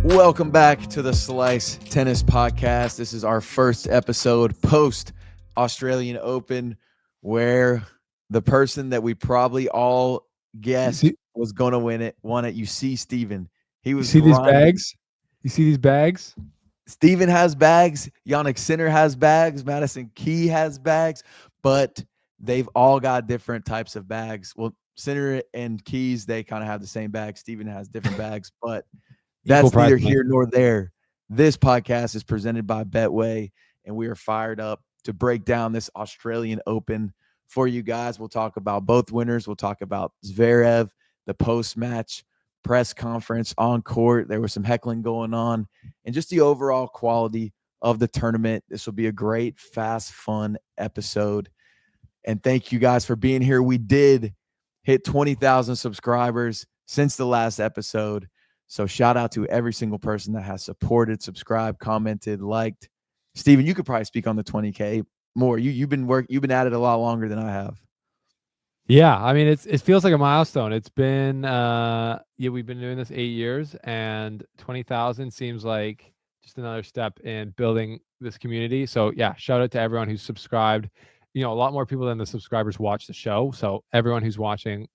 Welcome back to the Slice Tennis Podcast. This is our first episode post Australian Open, where the person that we probably all guessed was going to won it. You see, Steven. He was these grinding. bags? You see these bags? Steven has bags. Yannick Sinner has bags. Madison Key has bags, but they've all got different types of bags. Well, Sinner and Keys, they kind of have the same bag. Steven has different bags, but that's neither here nor there. This podcast is presented by Betway, and we are fired up to break down this Australian Open for you guys. We'll talk about both winners. We'll talk about Zverev, the post-match press conference on court. There was some heckling going on, and just the overall quality of the tournament. This will be a great, fast, fun episode. And thank you guys for being here. We did hit 20,000 subscribers since the last episode. So shout out to every single person that has supported, subscribed, commented, liked. Steven, you could probably speak on the 20K more. You've been at it a lot longer than I have. Yeah, I mean it feels like a milestone. It's been we've been doing this 8 years, and 20,000 seems like just another step in building this community. So yeah, shout out to everyone who's subscribed. A lot more people than the subscribers watch the show. So everyone who's watching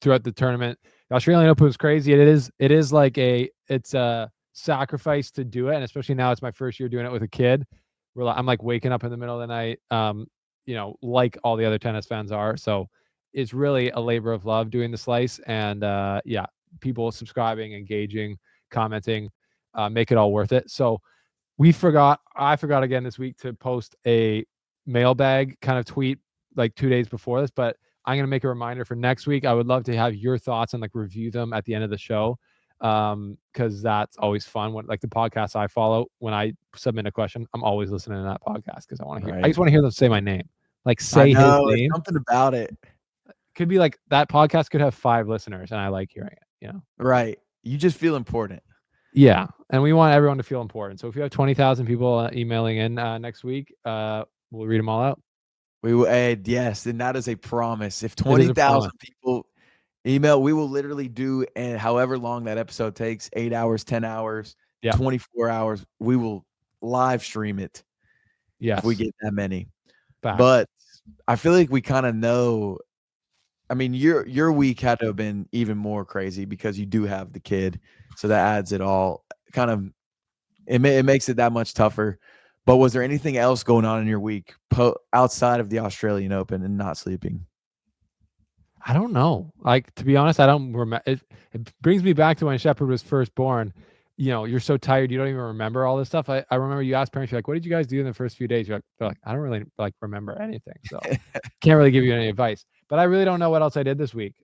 throughout the tournament. The Australian Open was crazy. It is like it's a sacrifice to do it, and especially now it's my first year doing it with a kid. I'm like waking up in the middle of the night, like all the other tennis fans are. So it's really a labor of love doing the Slice, and people subscribing, engaging, commenting, make it all worth it. So I forgot again this week to post a mailbag kind of tweet like 2 days before this, but I'm going to make a reminder for next week. I would love to have your thoughts and review them at the end of the show. Cause that's always fun when the podcasts I follow, when I submit a question, I'm always listening to that podcast. Cause I want to hear, I just want to hear them say my name, say his name. Something about it. Could be that podcast could have 5 listeners and I like hearing it, Right. You just feel important. Yeah. And we want everyone to feel important. So if you have 20,000 people emailing in next week, we'll read them all out. We will add, yes, and that is a promise. If 20,000 people email, we will literally do, and however long that episode takes, 8 hours, 10 hours, 24 hours, we will live stream it. Yes. If we get that many. Facts. But I feel like we kind of know. I mean, your week had to have been even more crazy because you do have the kid. So that adds it all. It makes it that much tougher. But was there anything else going on in your week outside of the Australian Open and not sleeping? I don't know. To be honest, I don't remember. It brings me back to when Shepard was first born. You're so tired, you don't even remember all this stuff. I remember you asked parents, you're like, what did you guys do in the first few days? They're like, I don't really remember anything. So can't really give you any advice. But I really don't know what else I did this week.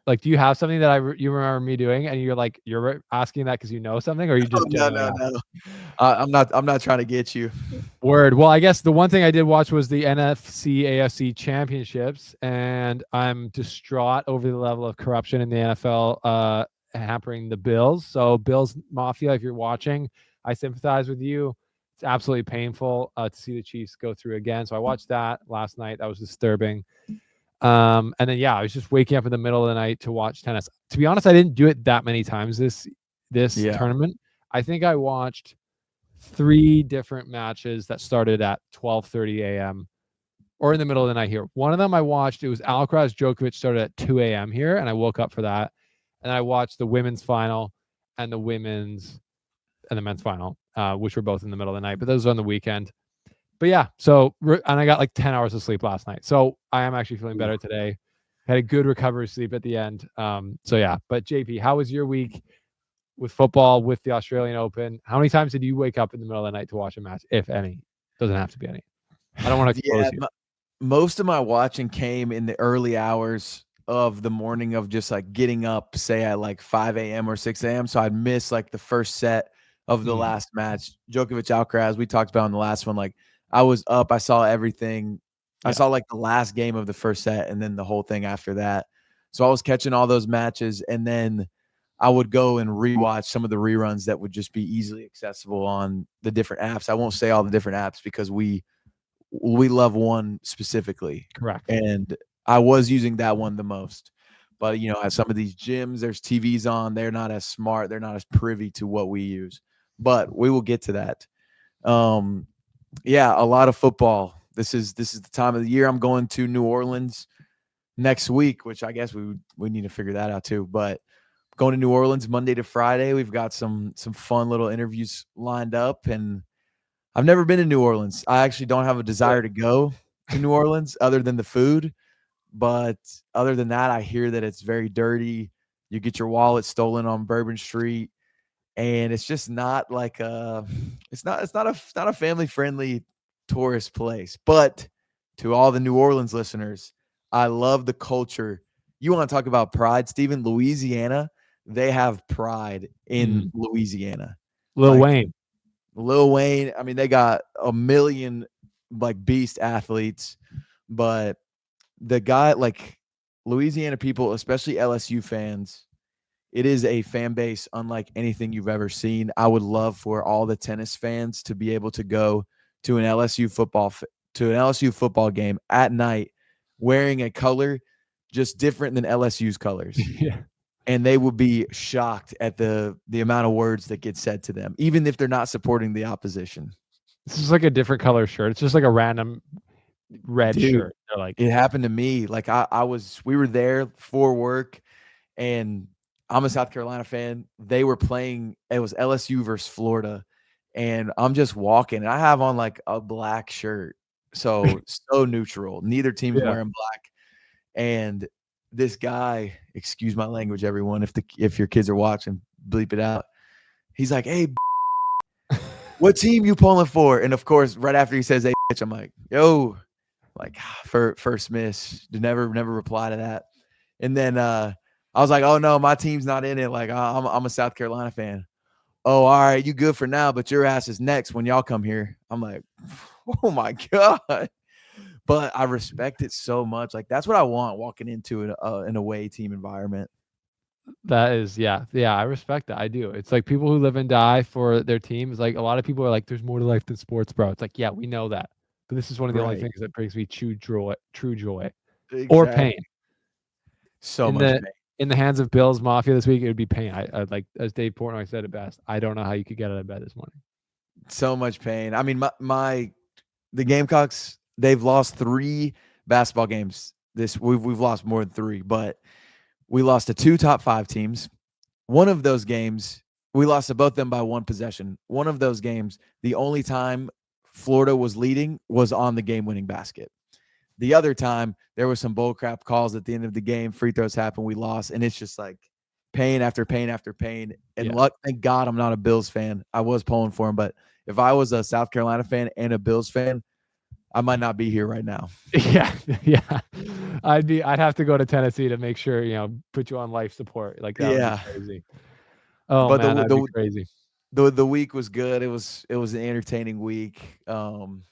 Do you have something that you remember me doing, and you're asking that because you know something, or you just no. I'm not trying to get you. Word. Well, I guess the one thing I did watch was the NFC AFC Championships, and I'm distraught over the level of corruption in the NFL hampering the Bills. So Bills Mafia, if you're watching, I sympathize with you. It's absolutely painful to see the Chiefs go through again. So I watched that last night. That was disturbing. And then I was just waking up in the middle of the night to watch tennis. To be honest, I didn't do it that many times this tournament. I think I watched 3 different matches that started at 12:30 a.m. or in the middle of the night here. One of them I watched, it was Alcaraz Djokovic, started at 2 a.m. here, and I woke up for that. And I watched the women's final and the men's final, which were both in the middle of the night, but those were on the weekend. But yeah, and I got 10 hours of sleep last night. So I am actually feeling better today. Had a good recovery sleep at the end. So yeah, but JP, how was your week with football, with the Australian Open? How many times did you wake up in the middle of the night to watch a match, if any? Doesn't have to be any. I don't want to expose you. Most of my watching came in the early hours of the morning of just getting up, say at 5 a.m. or 6 a.m. So I'd miss the first set of the last match. Djokovic Alcaraz, we talked about in the last one. I was up, I saw everything. I saw the last game of the first set and then the whole thing after that. So I was catching all those matches, and then I would go and rewatch some of the reruns that would just be easily accessible on the different apps. I won't say all the different apps because we love one specifically. Correct. And I was using that one the most. But at some of these gyms, there's TVs on. They're not as smart. They're not as privy to what we use. But we will get to that. Yeah, a lot of football. This is the time of the year. I'm going to New Orleans next week, which I guess we need to figure that out too. But going to New Orleans Monday to Friday. We've got some fun little interviews lined up, and I've never been to New Orleans. I actually don't have a desire to go to New Orleans other than the food. But other than that, I hear that it's very dirty. You get your wallet stolen on Bourbon Street, and it's just not like it's not a family friendly tourist place. But to all the New Orleans listeners, I love the culture. You want to talk about pride, Stephen? Louisiana, they have pride in Louisiana. Lil Wayne. Lil Wayne, I mean, they got a million like beast athletes, but the guy, like Louisiana people, especially LSU fans, it is a fan base unlike anything you've ever seen. I would love for all the tennis fans to be able to go to an LSU football game at night wearing a color just different than LSU's colors. Yeah. And they would be shocked at the amount of words that get said to them, even if they're not supporting the opposition. This is like a different color shirt. It's just like a random red shirt. They're like, it happened to me. Like we were there for work, and I'm a South Carolina fan. They were playing. It was LSU versus Florida, and I'm just walking, and I have on like a black shirt, so neutral. Neither team's wearing black, and this guy, excuse my language, everyone, if your kids are watching, bleep it out. He's like, "Hey, what team you pulling for?" And of course, right after he says, "Hey, bitch," I'm like, "Yo." Like first miss, to never reply to that. And then I was like, "Oh no, my team's not in it. Like I'm a South Carolina fan." "Oh, all right, you good for now, but your ass is next when y'all come here." I'm like, "Oh my god!" But I respect it so much. Like that's what I want walking into an away team environment. That is, yeah. I respect that. I do. It's like people who live and die for their team. It's like a lot of people are like, "There's more to life than sports, bro." It's like, yeah, we know that. But this is one of the only things that brings me true joy Exactly. or pain. So much pain. In the hands of Bills Mafia this week, it would be pain. I like, as Dave Portnoy said it best, I don't know how you could get out of bed this morning. So much pain. I mean, the Gamecocks, they've lost 3 basketball games. We've lost more than 3, but we lost to 2 top 5 teams. One of those games, we lost to both of them by 1 possession. One of those games, the only time Florida was leading was on the game-winning basket. The other time, there was some bullcrap calls at the end of the game. Free throws happened. We lost. And it's just like pain after pain after pain. And luck, thank God I'm not a Bills fan. I was pulling for him. But if I was a South Carolina fan and a Bills fan, I might not be here right now. Yeah. I'd have to go to Tennessee to make sure, put you on life support. Like that would be crazy. Oh, but man, that'd be crazy. The week was good. It was an entertaining week. And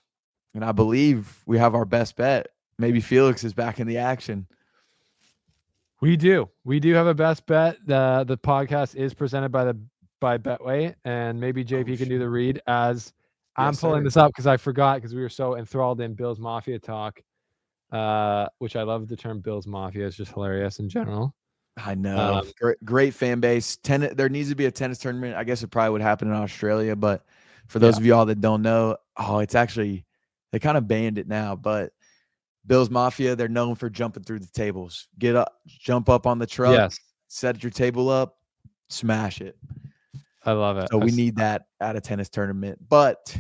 I believe we have our best bet. Maybe Felix is back in the action. We do have a best bet. The podcast is presented by Betway, and maybe JP can do the read as I'm pulling this up because I forgot because we were so enthralled in Bills Mafia talk, which I love the term Bills Mafia. It's just hilarious in general. I know. Great fan base. There needs to be a tennis tournament. I guess it probably would happen in Australia, but for those of y'all that don't know, it's actually they kind of banned it now, but Bills Mafia, they're known for jumping through the tables. Get up, jump up on the truck, set your table up, smash it. I love it. So we need that at a tennis tournament. But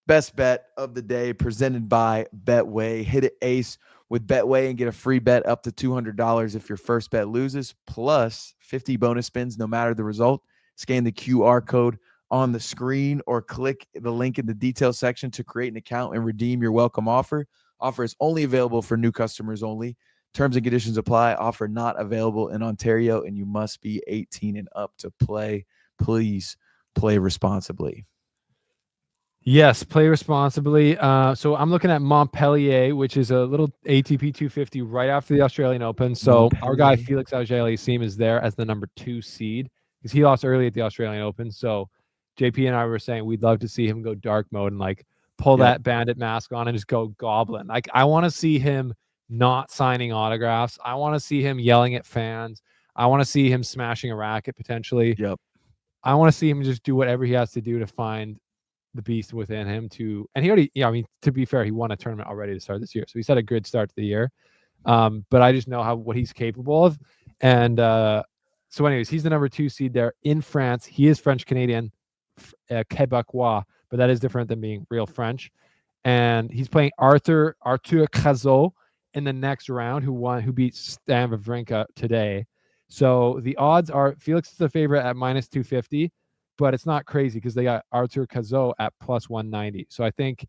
best bet of the day presented by Betway. Hit it ace with Betway and get a free bet up to $200 if your first bet loses, plus 50 bonus spins no matter the result. Scan the QR code on the screen or click the link in the details section to create an account and redeem your welcome offer. Offer is only available for new customers only. Terms and conditions apply. Offer not available in Ontario, and you must be 18 and up to play. Please play responsibly. Yes, play responsibly. So I'm looking at Montpellier, which is a little ATP 250 right after the Australian Open. So our guy Felix Auger-Aliassime is there as the number 2 seed because he lost early at the Australian Open. So JP and I were saying we'd love to see him go dark mode and like pull that bandit mask on and just go goblin. Like I want to see him not signing autographs. I want to see him yelling at fans. I want to see him smashing a racket potentially. Yep. I want to see him just do whatever he has to do to find the beast within him and he already, I mean, to be fair, he won a tournament already to start this year. So he's had a good start to the year. But I just know what he's capable of. And so anyways, he's the number 2 seed there in France. He is French Canadian, Quebecois, but that is different than being real French. And he's playing Arthur Cazot in the next round, who beat Stan Wawrinka today. So the odds are Felix is the favorite at minus 250, but it's not crazy because they got Arthur Cazot at plus 190. So I think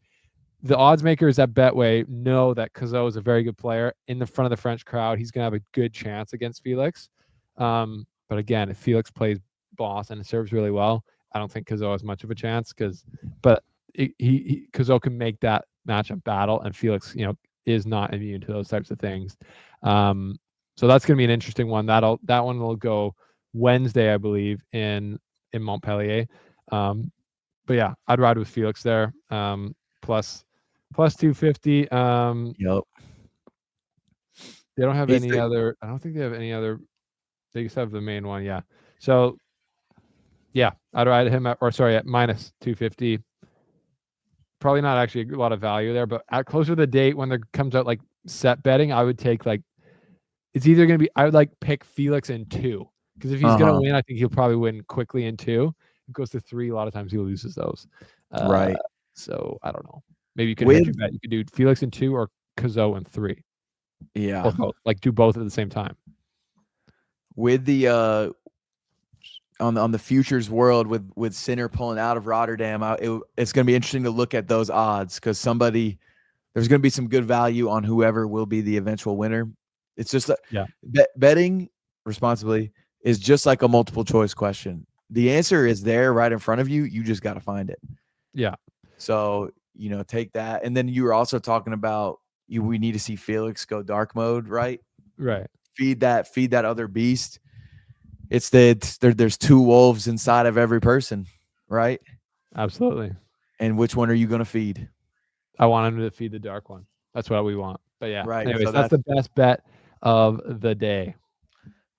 the odds makers at Betway know that Cazot is a very good player in the front of the French crowd. He's going to have a good chance against Felix. But again, if Felix plays boss and serves really well, I don't think Cazot has much of a chance but Cazot can make that matchup battle, and Felix, is not immune to those types of things. So that's going to be an interesting one. That one will go Wednesday, I believe, in Montpellier. But yeah, I'd ride with Felix there. Plus 250. Yep. They don't have any other. I don't think they have any other. They just have the main one. Yeah. So yeah, I'd ride him at minus 250. Probably not actually a lot of value there, but at closer to the date when there comes out like set betting, I would take it's either going to be, I would pick Felix in 2, because if he's going to win, I think he'll probably win quickly in 2. It goes to 3. A lot of times he loses those. Right. So I don't know. Maybe you could hedge your bet. You could do Felix in 2 or Cazot in 3. Yeah. Or both. Do both at the same time. With the on the futures world with Sinner pulling out of Rotterdam, it's going to be interesting to look at those odds, because there's going to be some good value on whoever will be the eventual winner. It's just betting responsibly is just like a multiple choice question. The answer is there right in front of you. You just got to find it. Yeah. So, take that. And then you were also talking about we need to see Felix go dark mode, right? Right. Feed that other beast. There's 2 wolves inside of every person, right? Absolutely. And which one are you going to feed? I want him to feed the dark one. That's what we want. But yeah. Right. Anyways, so that's the best bet of the day.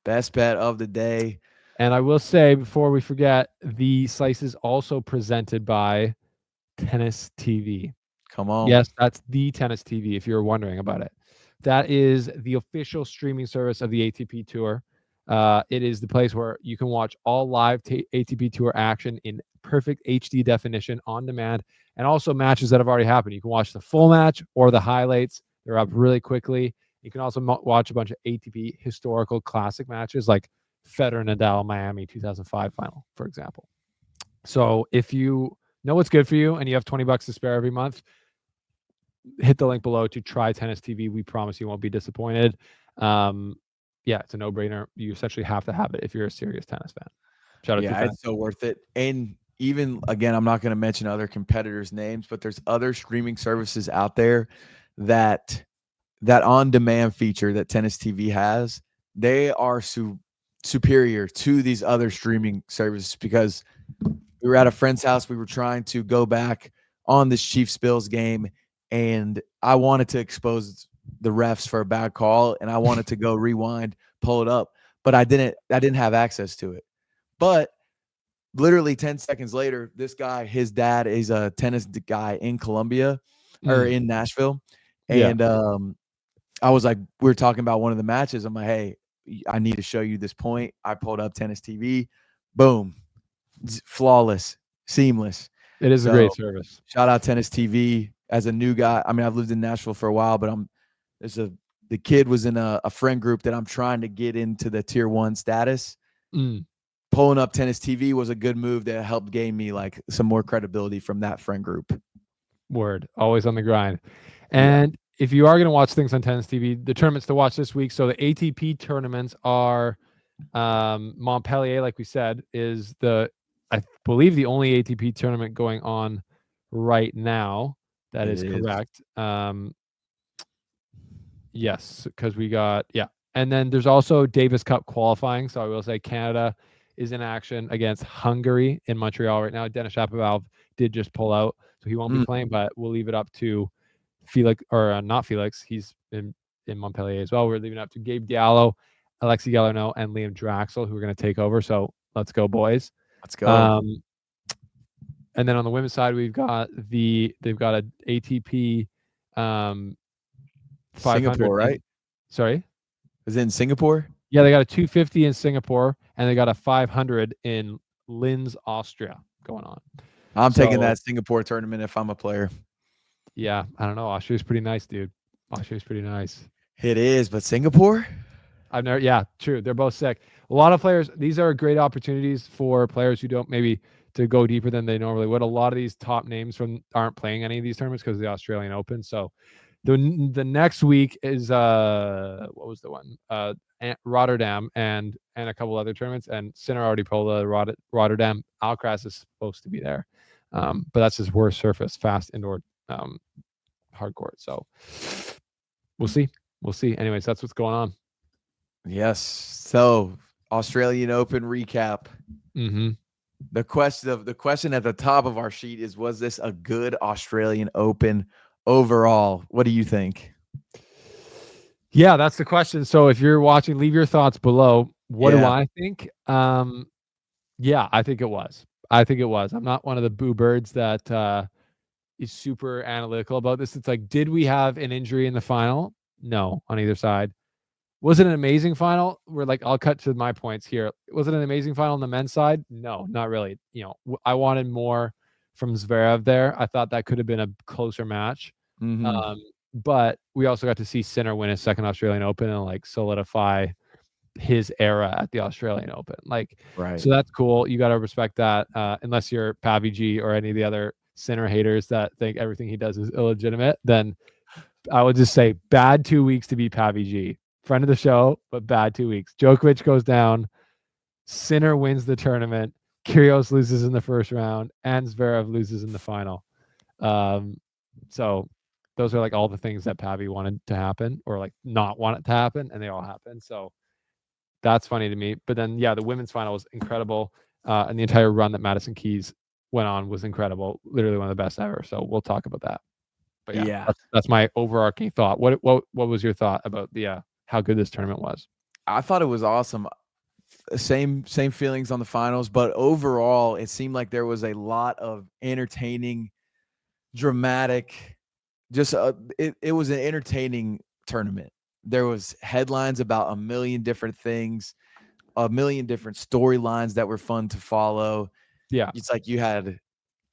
Best bet of the day. And I will say, before we forget, the slice is also presented by Tennis TV. Come on. Yes, that's the Tennis TV, if you're wondering about it. That is the official streaming service of the ATP Tour. It is the place where you can watch all live ATP Tour action in perfect HD definition on demand, and also matches that have already happened. You can watch the full match or the highlights. They're up really quickly. You can also watch a bunch of ATP historical classic matches like Federer Nadal Miami 2005 final, for example. So if you know what's good for you and you have $20 to spare every month, hit the link below to try Tennis TV. We promise you won't be disappointed. Yeah, it's a no-brainer. You essentially have to have it if you're a serious tennis fan. Shout out to it's so worth it. And even, again, I'm not going to mention other competitors' names, but there's other streaming services out there that on-demand feature that Tennis TV has, they are superior to these other streaming services, because we were at a friend's house. We were trying to go back on this Chiefs Bills game, and I wanted to expose the refs for a bad call, and I wanted to go rewind, pull it up, but I didn't have access to it. But literally 10 seconds later, this guy, his dad is a tennis guy in Colombia or in Nashville. And I was like, we were talking about one of the matches. I'm like, hey, I need to show you this point. I pulled up Tennis TV. Boom. Flawless, seamless. It is a great service. Shout out Tennis TV. As a new guy, I mean, I've lived in Nashville for a while, but the kid was in a friend group that I'm trying to get into the tier 1 status. Pulling up Tennis TV was a good move that helped gain me some more credibility from that friend group. Word. Always on the grind. And if you are going to watch things on Tennis TV, the tournaments to watch this week. So the ATP tournaments are Montpellier, like we said, is I believe the only ATP tournament going on right now. That is correct. Yes, because we got, and then there's also Davis Cup qualifying. So I will say Canada is in action against Hungary in Montreal right now. Denis Shapovalov did just pull out, so he won't be playing, but we'll leave it up to Felix, or not Felix. He's in Montpellier as well. We're leaving it up to Gabe Diallo, Alexi Gallarneau, and Liam Draxel, who are going to take over. So let's go, boys. Let's go. And then on the women's side, they've got a ATP 500. Singapore, right? Sorry? Is it in Singapore? Yeah, they got a 250 in Singapore, and they got a 500 in Linz, Austria going on. I'm taking that Singapore tournament if I'm a player. Yeah, I don't know. Austria's pretty nice, dude. Austria's pretty nice. It is, but Singapore? Yeah, true. They're both sick. A lot of players, these are great opportunities for players who don't maybe to go deeper than they normally would. A lot of these top names aren't playing any of these tournaments because of the Australian Open. So the next week is what was the one? Rotterdam and a couple other tournaments. And Sinner already pulled Rotterdam. Alcaraz is supposed to be there. But that's his worst surface, fast indoor hard court. So we'll see. Anyways, that's what's going on. Yes. So Australian Open recap. Mm-hmm. The question at the top of our sheet is, was this a good Australian Open overall? What do you think? Yeah, that's the question. So if you're watching, leave your thoughts below. What do I think? Yeah, I think it was. I'm not one of the boo birds that is super analytical about this. It's like, did we have an injury in the final? No, on either side. Was it an amazing final? I'll cut to my points here. Was it an amazing final on the men's side? No, not really. I wanted more from Zverev there. I thought that could have been a closer match. Mm-hmm. But we also got to see Sinner win his second Australian Open and solidify his era at the Australian Open. Right. So that's cool. You got to respect that. Unless you're Pavi G or any of the other Sinner haters that think everything he does is illegitimate, then I would just say bad 2 weeks to be Pavi G. Friend of the show, but bad 2 weeks. Djokovic goes down. Sinner wins the tournament. Kyrgios loses in the first round, and Zverev loses in the final. So those are all the things that Pavi wanted to happen or not want it to happen, and they all happen. So that's funny to me. But then, the women's final was incredible, and the entire run that Madison Keys went on was incredible. Literally one of the best ever. So we'll talk about that. But that's my overarching thought. What was your thought about the how good this tournament was? I thought it was awesome. Same feelings on the finals, but overall, it seemed like there was a lot of entertaining, dramatic. It was an entertaining tournament. There was headlines about a million different things, a million different storylines that were fun to follow. Yeah, it's like you had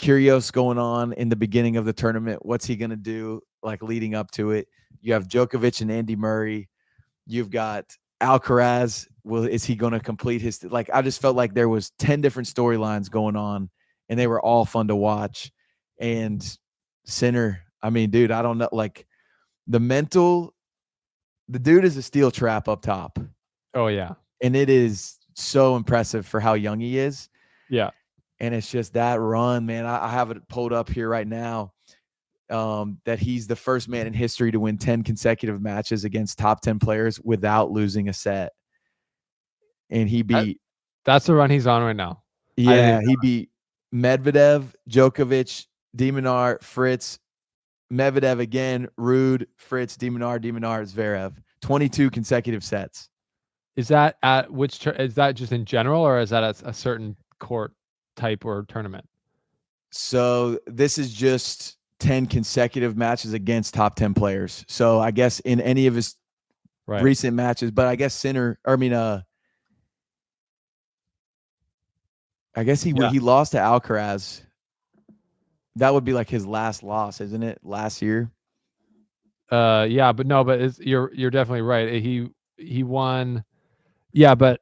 Kyrgios going on in the beginning of the tournament. What's he going to do leading up to it? You have Djokovic and Andy Murray. You've got Alcaraz. Well, is he going to complete his I just felt like there was 10 different storylines going on, and they were all fun to watch. And Sinner, I mean, dude, I don't know. The dude is a steel trap up top. Oh, yeah. And it is so impressive for how young he is. Yeah. And it's just that run, man. I have it pulled up here right now. That he's the first man in history to win 10 consecutive matches against top 10 players without losing a set. And he beat... That's the run he's on right now. Yeah, he beat Medvedev, Djokovic, De Minaur, Fritz, Medvedev again, Ruud, Fritz, De Minaur, Zverev. 22 consecutive sets. Is that at which... is that just in general, or is that a certain court type or tournament? So this is just 10 consecutive matches against top 10 players. So I guess in any of his recent matches, but I guess I guess he lost to Alcaraz. That would be his last loss, isn't it? Last year. But you're definitely right. He won. Yeah, but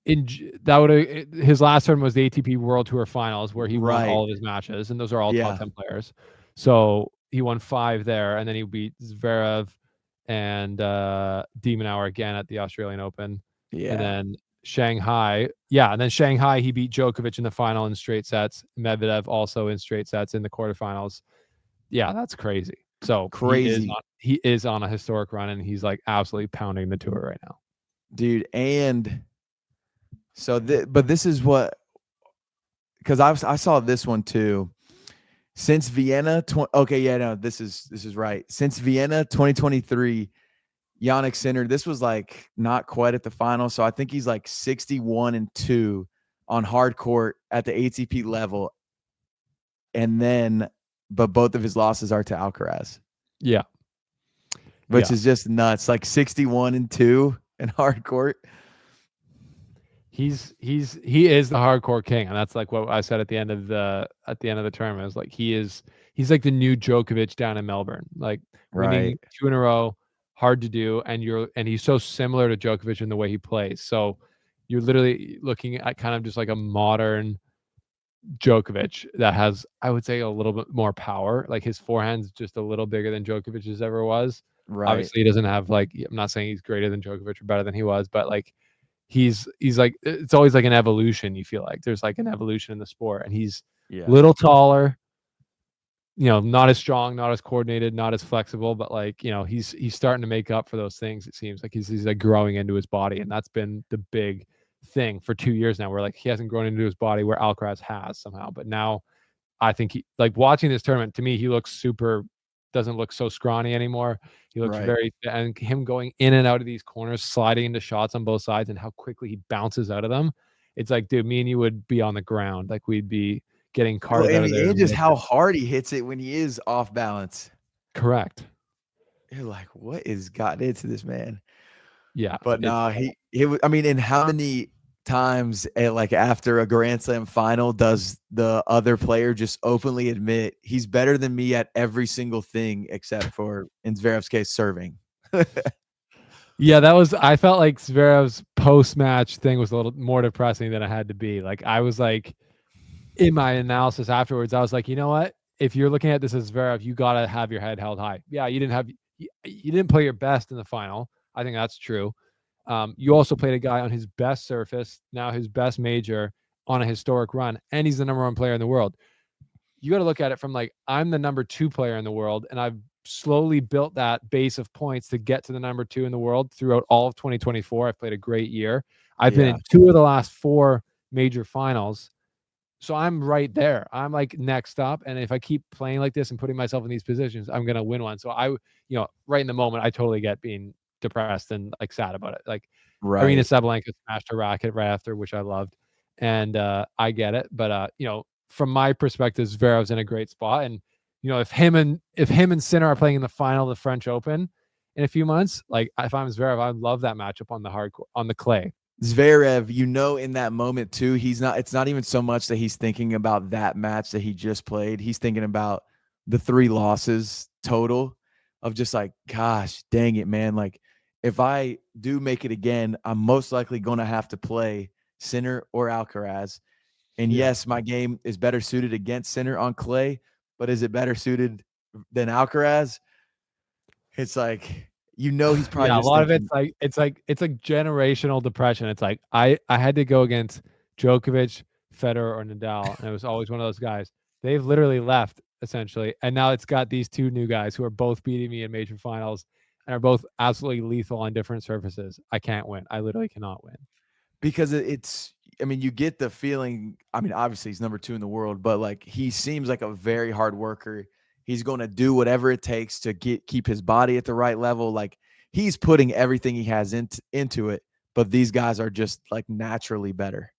his last term was the ATP World Tour Finals where he won all of his matches, and those are all top 10 players. So he won 5 there, and then he beat Zverev and De Minaur again at the Australian Open. Yeah. And then Shanghai. Yeah, and then Shanghai, he beat Djokovic in the final in straight sets. Medvedev also in straight sets in the quarterfinals. Yeah, that's crazy. So crazy. He is on a historic run, and he's absolutely pounding the tour right now. Dude, and so but this is what, because I saw this one too. Since Vienna, this is right. Since Vienna 2023, Yannick Sinner, this was like not quite at the final. So I think he's like 61-2 on hard court at the ATP level. And then, but both of his losses are to Alcaraz, Yeah. which is just nuts. Like 61-2 in hard court. He is the hardcore king, and that's like what I said at the end of the tournament. Is like he's like the new Djokovic down in Melbourne, like winning Right. 2 in a row, hard to do, and he's so similar to Djokovic in the way he plays. So you're literally looking at kind of just like a modern Djokovic that has, I would say, a little bit more power. Like his forehand's just a little bigger than Djokovic's ever was. Right. Obviously, he doesn't have like, I'm not saying he's greater than Djokovic or better than he was, but like he's like, it's always like an evolution. You feel like there's like an evolution in the sport, and he's Yeah. little taller, not as strong, not as coordinated, not as flexible, but like, he's starting to make up for those things. It seems like he's like growing into his body, and that's been the big thing for 2 years now, where like he hasn't grown into his body where Alcaraz has somehow. But now I think he, like, watching this tournament, to me, he looks doesn't look so scrawny anymore. He looks Right. and him going in and out of these corners, sliding into shots on both sides, and how quickly he bounces out of them. It's like, dude, me and you would be on the ground. Like we'd be getting No, carted out of there. and just how hard he hits it when he is off balance. Correct. You're like, what is gotten into this man? Yeah. But no, he was, I mean, in how many times like after a Grand Slam final does the other player just openly admit he's better than me at every single thing except for, in Zverev's case, serving? Yeah, I felt like Zverev's post-match thing was a little more depressing than it had to be. Like I was like, in my analysis afterwards, I was like, you know what? If you're looking at this as Zverev, you got to have your head held high. Yeah, you didn't play your best in the final. I think that's true. You also played a guy on his best surface, now his best major, on a historic run, and he's the number 1 player in the world. You got to look at it from like, I'm the number 2 player in the world, and I've slowly built that base of points to get to the number 2 in the world throughout all of 2024. I've played a great year. I've been in 2 of the last 4 major finals. So I'm right there. I'm like next up. And if I keep playing like this and putting myself in these positions, I'm going to win one. So right in the moment, I totally get being depressed and like sad about it. Like Arena Right. Sabalenka smashed her racket right after, which I loved. And I get it. But, from my perspective, Zverev's in a great spot. And, if him and Sinner are playing in the final of the French Open in a few months, like if I'm Zverev, I love that matchup on the clay. Zverev, in that moment too, it's not even so much that he's thinking about that match that he just played. He's thinking about the 3 losses total of just like, gosh, dang it, man. Like if I do make it again, I'm most likely going to have to play Sinner or Alcaraz. And yes, my game is better suited against Sinner on clay, but is it better suited than Alcaraz? It's like, he's probably Yeah, a just lot of thinking, it's like generational depression. It's like I had to go against Djokovic, Federer, or Nadal, and it was always one of those guys. They've literally left essentially, and now it's got these 2 new guys who are both beating me in major finals and are both absolutely lethal on different surfaces. I can't win. I literally cannot win. because it's, I mean, you get the feeling, I mean, obviously he's number 2 in the world, but like he seems like a very hard worker. He's going to do whatever it takes to keep his body at the right level. Like he's putting everything he has into it, but these guys are just like naturally better.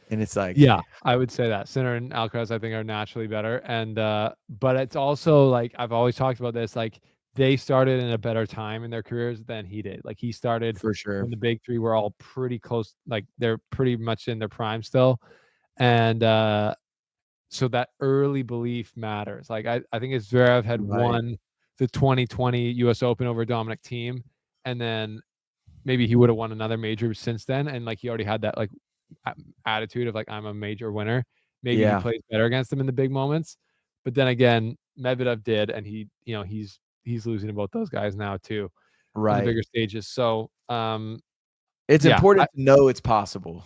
And it's like, Yeah, I would say that Sinner and Alcaraz, I think, are naturally better. And but it's also like I've always talked about this, like they started in a better time in their careers than he did. Like he started for sure. when the big 3 were all pretty close, like they're pretty much in their prime still. And so that early belief matters. Like I think if Zverev had Right. won the 2020 US Open over Dominic Thiem, and then maybe he would have won another major since then, and like he already had that like attitude of like, I'm a major winner. Maybe he Yeah. plays better against them in the big moments. But then again, Medvedev did, and he's losing to both those guys now too on the Right. bigger stages. So It's yeah, important to know it's possible.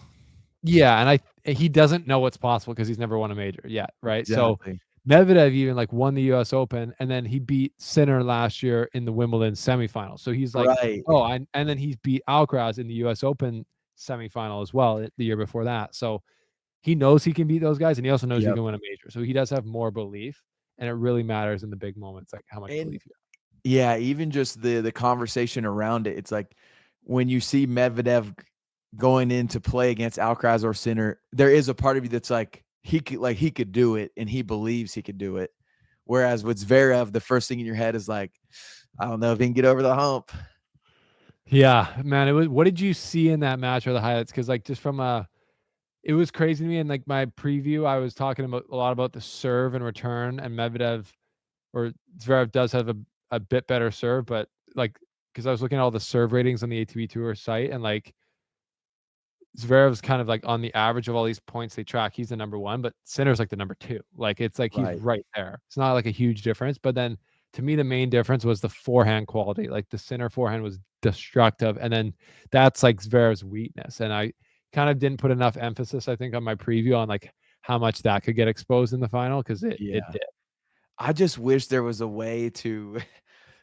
yeah, and he doesn't know what's possible because he's never won a major yet, right? So Exactly. Medvedev even like won the US Open, and then he beat Sinner last year in the Wimbledon semifinal. So he's like, Right. oh, and then he's beat Alcaraz in the US Open semifinal as well the year before that. So he knows he can beat those guys, and he also knows he Yep. can win a major. So he does have more belief, and it really matters in the big moments, like how much And belief you have. Yeah, even just the conversation around it. It's like when you see Medvedev going into play against Alcaraz or Sinner, there is a part of you that's like he could do it and he believes he could do it. Whereas with Zverev, the first thing in your head is like, I don't know if he can get over the hump. Yeah, man. It was. What did you see in that match or the highlights? Because like just from it was crazy to me. And like my preview, I was talking about a lot about the serve and return, and Medvedev or Zverev does have a bit better serve, but like because I was looking at all the serve ratings on the ATP Tour site, and like Zverev's kind of like on the average of all these points they track, he's the number one, but Sinner's like the number two. Like it's like he's Right. right there. It's not like a huge difference, but then to me the main difference was the forehand quality. Like the Sinner forehand was destructive, and then that's like Zverev's weakness. And I kind of didn't put enough emphasis, I think, on my preview on like how much that could get exposed in the final because it Yeah. did. I just wish there was a way to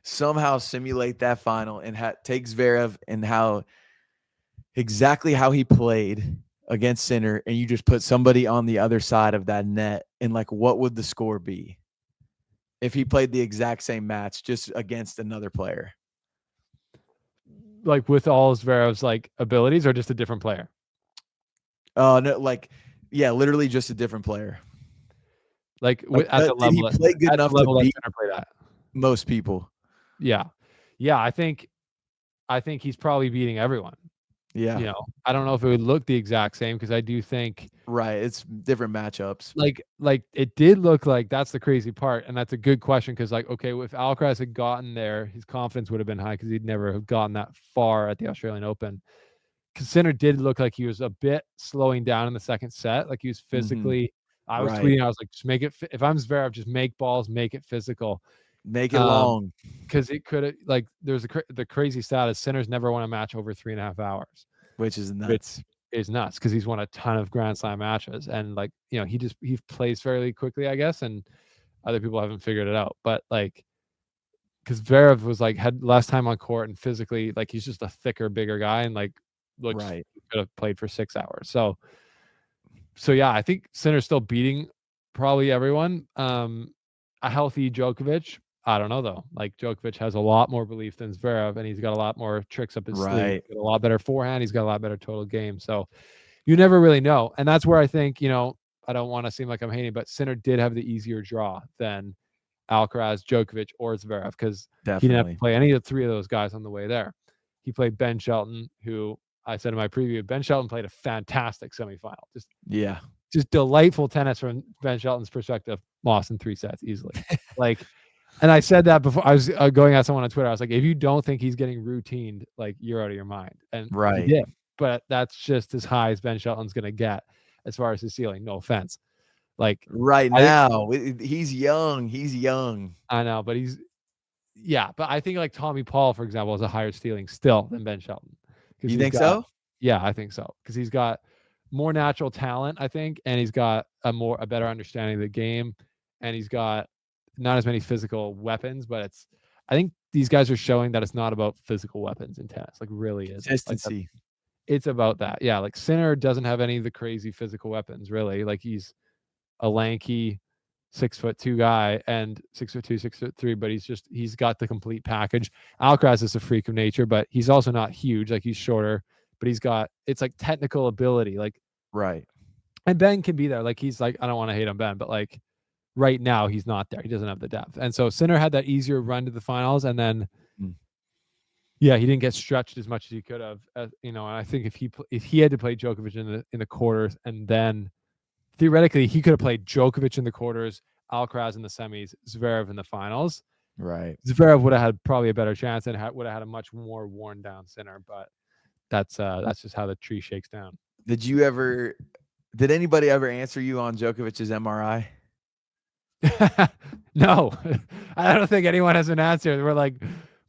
somehow simulate that final and take Zverev and exactly how he played against Sinner, and you just put somebody on the other side of that net, and like, what would the score be if he played the exact same match just against another player? Like with all Zverev's like abilities, or just a different player. No, like, yeah, literally just a different player. Like Like, at the did he level play good enough to that beat Sinner played at. most people? Yeah, yeah. I think he's probably beating everyone. Yeah, I don't know if it would look the exact same because I do think right. It's different matchups. like it did look like that's the crazy part, and that's a good question because like okay, if Alcaraz had gotten there, his confidence would have been high because he'd never have gotten that far at the Australian Open. Because Sinner did look like he was a bit slowing down in the second set, like he was Mhm. physically. I was Right. tweeting, I was like, just make it. If I'm Zverev, just make balls, make it physical. Make it Um, long, because it could have like there's the crazy stat is Sinner's never won a match over 3.5 hours, which is which nuts. is nuts because he's won a ton of Grand Slam matches, and like he plays fairly quickly, I guess, and other people haven't figured it out. But like because Zverev was like had less time on court and physically like he's just a thicker, bigger guy, and like looks Right. could have played for 6 hours. So yeah, I think Sinner's still beating probably everyone. A healthy Djokovic, I don't know though. Like Djokovic has a lot more belief than Zverev, and he's got a lot more tricks up his sleeve. Right. He's got a lot better forehand. He's got a lot better total game. So you never really know, and that's where I think I don't want to seem like I'm hating, but Sinner did have the easier draw than Alcaraz, Djokovic, or Zverev because he didn't have to Definitely. play any of the three of those guys on the way there. He played Ben Shelton, who I said in my preview, Ben Shelton played a fantastic semifinal. Yeah. Just delightful tennis from Ben Shelton's perspective. Lost in 3 sets easily. Like, and I said that before I was going at someone on Twitter. I was like, if you don't think he's getting routined, like you're out of your mind. And he Right. did, but that's just as high as Ben Shelton's going to get as far as his ceiling. No offense. Like, Right I think now, he's young. He's young. I know, but but I think like Tommy Paul, for example, has a higher ceiling still than Ben Shelton because You he's think got, so? yeah, I think so because he's got more natural talent, I think, and he's got a better understanding of the game, and he's got not as many physical weapons, but I think these guys are showing that it's not about physical weapons in tennis, like really isn't. Like Consistency. it's about that. Yeah, like Sinner doesn't have any of the crazy physical weapons, really. Like he's a lanky 6'2" guy and 6'2", 6'3", but he's got the complete package. Alcaraz is a freak of nature, but he's also not huge. Like he's shorter, but it's like technical ability. Like Right. and Ben can be there. Like he's like I don't want to hate on Ben, but like right now he's not there. He doesn't have the depth. And so Sinner had that easier run to the finals, and then Mm. yeah, he didn't get stretched as much as he could have. And I think if he had to play Djokovic in the quarters, and then theoretically he could have played Djokovic in the quarters, Alcaraz in the semis, Zverev in the finals. Right. Zverev would have had probably a better chance and would have had a much more worn down Sinner. But that's just how the tree shakes down. Did anybody ever answer you on Djokovic's MRI? No, I don't think anyone has an answer. We're like,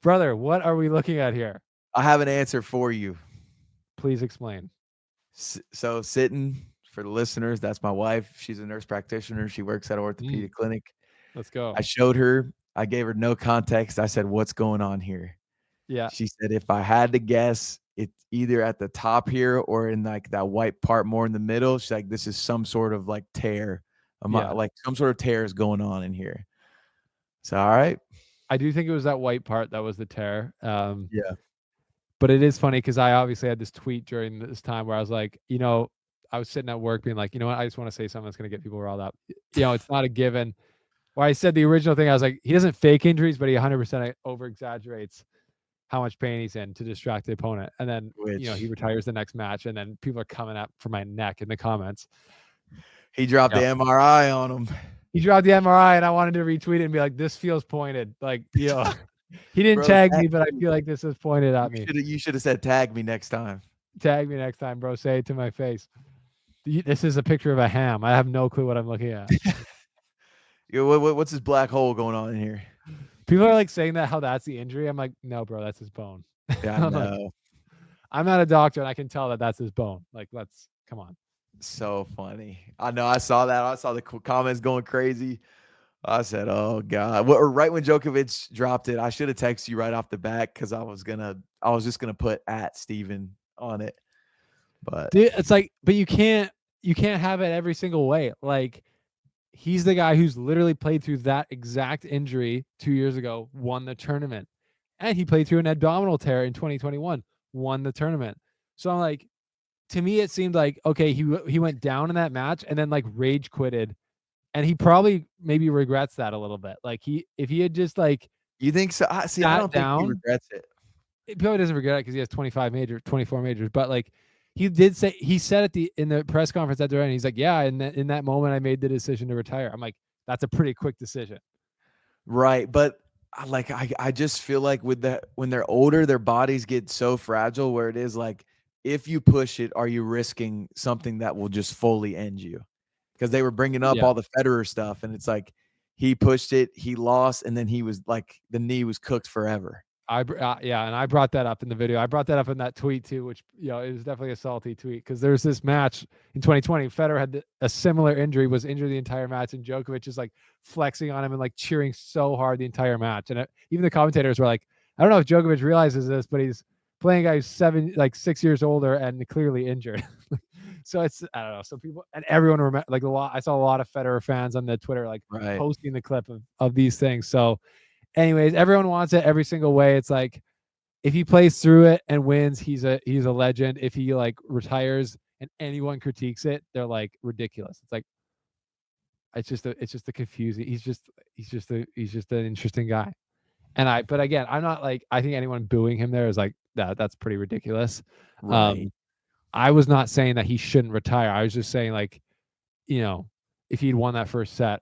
brother, what are we looking at here? I have an answer for you. Please explain. So sitting for the listeners, that's my wife. She's a nurse practitioner. She works at an Mm, orthopedic clinic. let's go. I showed her. I gave her no context. I said, "What's going on here?" Yeah, She said, "If I had to guess, it's either at the top here or in like that white part more in the middle." She's like, "This is some sort of like tear, yeah. like some sort of tear is going on in here." So, all right. I do think it was that white part that was the tear. Yeah. But it is funny because I obviously had this tweet during this time where I was like, I was sitting at work being like, you know what, I just want to say something that's going to get people riled up. It's not a given. Where I said the original thing, I was like, he doesn't fake injuries, but he 100% over exaggerates how much pain he's in to distract the opponent. And then, he Which retires the next match, and then people are coming up for my neck in the comments. he dropped Yeah. the MRI on him. He dropped the MRI, and I wanted to retweet it and be like, this feels pointed. Like, he didn't Bro, tag tag me, but I me. feel like this is pointed at me. You should have said tag me next time. Tag me next time, bro. Say it to my face. This is a picture of a ham. I have no clue what I'm looking at. What's this black hole going on in here? People are like saying that how that's the injury. I'm like, no, bro, that's his bone. Yeah, I I'm like, know. I'm not a doctor, and I can tell that that's his bone. Like, come on. So funny. I know. I saw that. I saw the comments going crazy. I said, "Oh God!" Right when Djokovic dropped it, I should have texted you right off the bat because I was just gonna put at Steven on it. But Dude, it's like, but you can't have it every single way. Like, he's the guy who's literally played through that exact injury 2 years ago, won the tournament, and he played through an abdominal tear in 2021, won the tournament. So I'm like, to me, it seemed like, okay, he went down in that match and then like rage quitted, and he probably maybe regrets that a little bit. Like, if he had just like you think so? I sat don't think he down, regrets it. he probably doesn't regret it because he has 24 majors. But like, he said in the press conference at the end, he's like, yeah, in that moment, I made the decision to retire. I'm like, that's a pretty quick decision. Right. But I just feel like when they're older, their bodies get so fragile where it is like, if you push it, are you risking something that will just fully end you? Because they were bringing up Yeah. all the Federer stuff, and it's like he pushed it, he lost, and then he was like the knee was cooked forever. Yeah, and I brought that up in the video. I brought that up in that tweet too, which it was definitely a salty tweet because there's this match in 2020. Federer had a similar injury, was injured the entire match, and Djokovic is like flexing on him and like cheering so hard the entire match. And even the commentators were like, I don't know if Djokovic realizes this, but he's playing a guy who's 6 years older and clearly injured. So I don't know. Some people and everyone remember like a lot. I saw a lot of Federer fans on the Twitter like posting the clip of these things. So anyways, everyone wants it every single way. It's like if he plays through it and wins, he's a legend. If he like retires and anyone critiques it, they're like ridiculous. It's like it's just a confusing. He's just an interesting guy. But again, I'm not like I think anyone booing him there is like that's pretty ridiculous. Right. I was not saying that he shouldn't retire. I was just saying like, if he'd won that first set,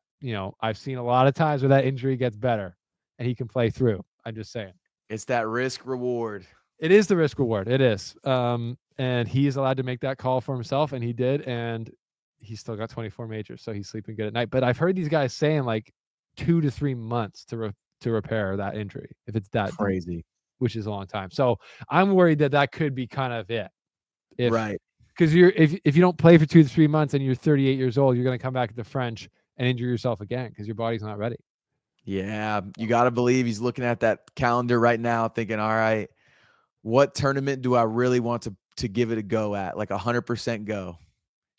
I've seen a lot of times where that injury gets better and he can play through. I'm just saying. It's that risk reward. It is the risk reward. It is. And he is allowed to make that call for himself, and he did. And he's still got 24 majors, so he's sleeping good at night. But I've heard these guys saying like 2 to 3 months to repair that injury if it's that Crazy, deep, which is a long time. So I'm worried that could be kind of it. right? Because if you don't play for 2 to 3 months and you're 38 years old, you're going to come back at the French and injure yourself again because your body's not ready. Yeah, you got to believe he's looking at that calendar right now, thinking, "All right, what tournament do I really want to give it a go at? Like 100% go."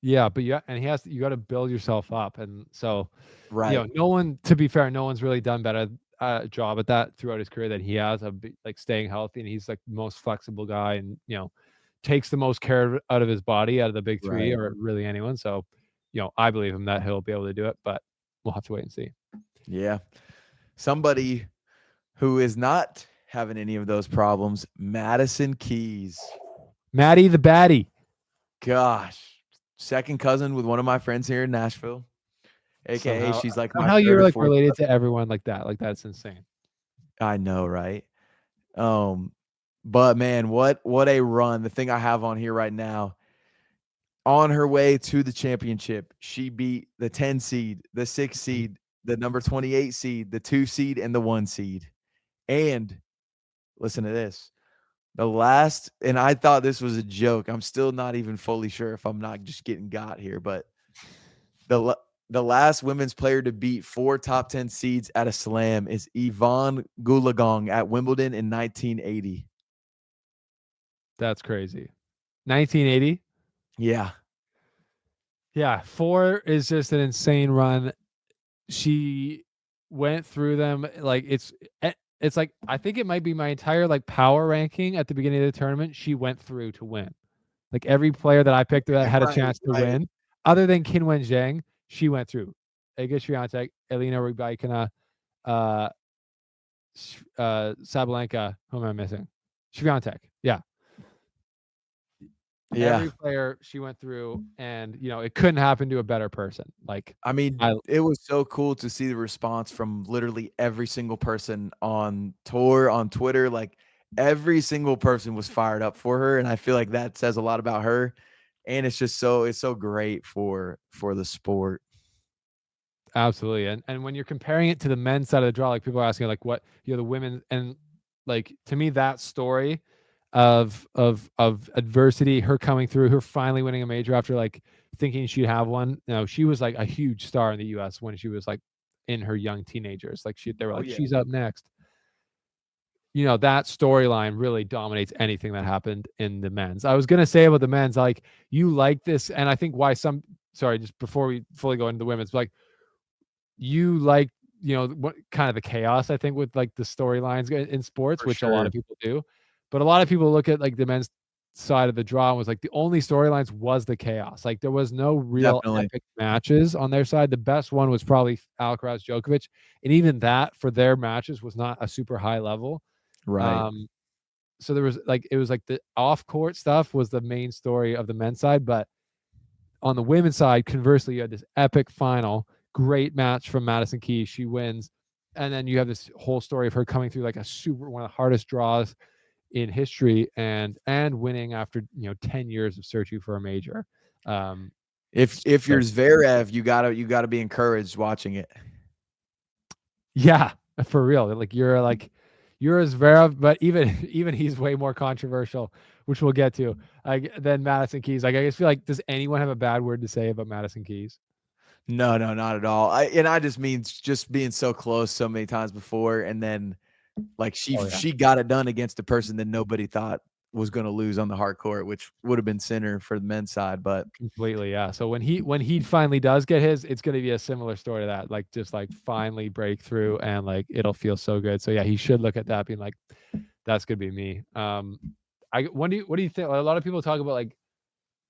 Yeah, but you got to build yourself up, and so Right. no one, to be fair, no one's really done better job at that throughout his career than he has of like staying healthy, and he's like the most flexible guy, and takes the most care out of his body out of the big three or really anyone. So, I believe him that he'll be able to do it, but we'll have to wait and see. Yeah. Somebody who is not having any of those problems, Madison Keys. Maddie the baddie. Gosh, second cousin with one of my friends here in Nashville, aka she's like my how you're like related cousin. to everyone like that. Like that's insane. I know, right? But man, what a run. The thing I have on here right now, on her way to the championship, she beat the 10 seed, the 6 seed, the number 28 seed, the 2 seed, and the 1 seed. And listen to this. And I thought this was a joke. I'm still not even fully sure if I'm not just getting got here, but the last women's player to beat 4 top 10 seeds at a slam is Yvonne Goolagong at Wimbledon in 1980. That's crazy. 1980. Yeah. Yeah, 4 is just an insane run. She went through them like it's like, I think it might be my entire like power ranking at the beginning of the tournament. She went through to win. Like every player that I picked that had a Right, chance to right. win, other than Qinwen Zhang, she went through. Iga Swiatek, Elena Rybakina, uh, Sabalenka. Who am I missing? Swiatek. Yeah, Yeah. every player she went through, and it couldn't happen to a better person. Like I mean, I it was so cool to see the response from literally every single person on tour, on Twitter. Like every single person was fired up for her, and I feel like that says a lot about her. And it's so great for the sport. Absolutely. And when you're comparing it to the men's side of the draw, like people are asking, like, what the women, and like to me, that story of adversity, her coming through, her finally winning a major after like thinking she'd have one. She was like a huge star in the US when she was like in her young teenagers. Like they were Oh like, yeah, she's up next. That storyline really dominates anything that happened in the men's. I was gonna say about the men's, like, you like this, and I think why some sorry, just before we fully go into the women's, like, you like, what kind of the chaos, I think, with like the storylines in sports, for which a lot sure. of people do. But a lot of people look at like the men's side of the draw and was like the only storylines was the chaos. Like there was no real Definitely. epic matches on their side. The best one was probably Alcaraz Djokovic. And even that for their matches was not a super high level. Right. Um, so there was like it was like the off court stuff was the main story of the men's side, but on the women's side, conversely, you had this epic final, great match from Madison Keys. She wins. And then you have this whole story of her coming through like one of the hardest draws in history and winning after 10 years of searching for a major. Um, If you're so Zverev, you gotta be encouraged watching it. yeah, for real. You're as Zverev, but even he's way more controversial, which we'll get to. Than Madison Keys. Like I just feel like, does anyone have a bad word to say about Madison Keys? No, no, not at all. I just mean just being so close so many times before, and then like Oh yeah. she got it done against a person that nobody thought was gonna lose on the hard court, which would have been Sinner for the men's side, but Completely, yeah. So when he finally does get his, it's gonna be a similar story to that. Like just like finally break through and like it'll feel so good. So yeah, he should look at that being like, that's gonna be me. What do you think? A lot of people talk about like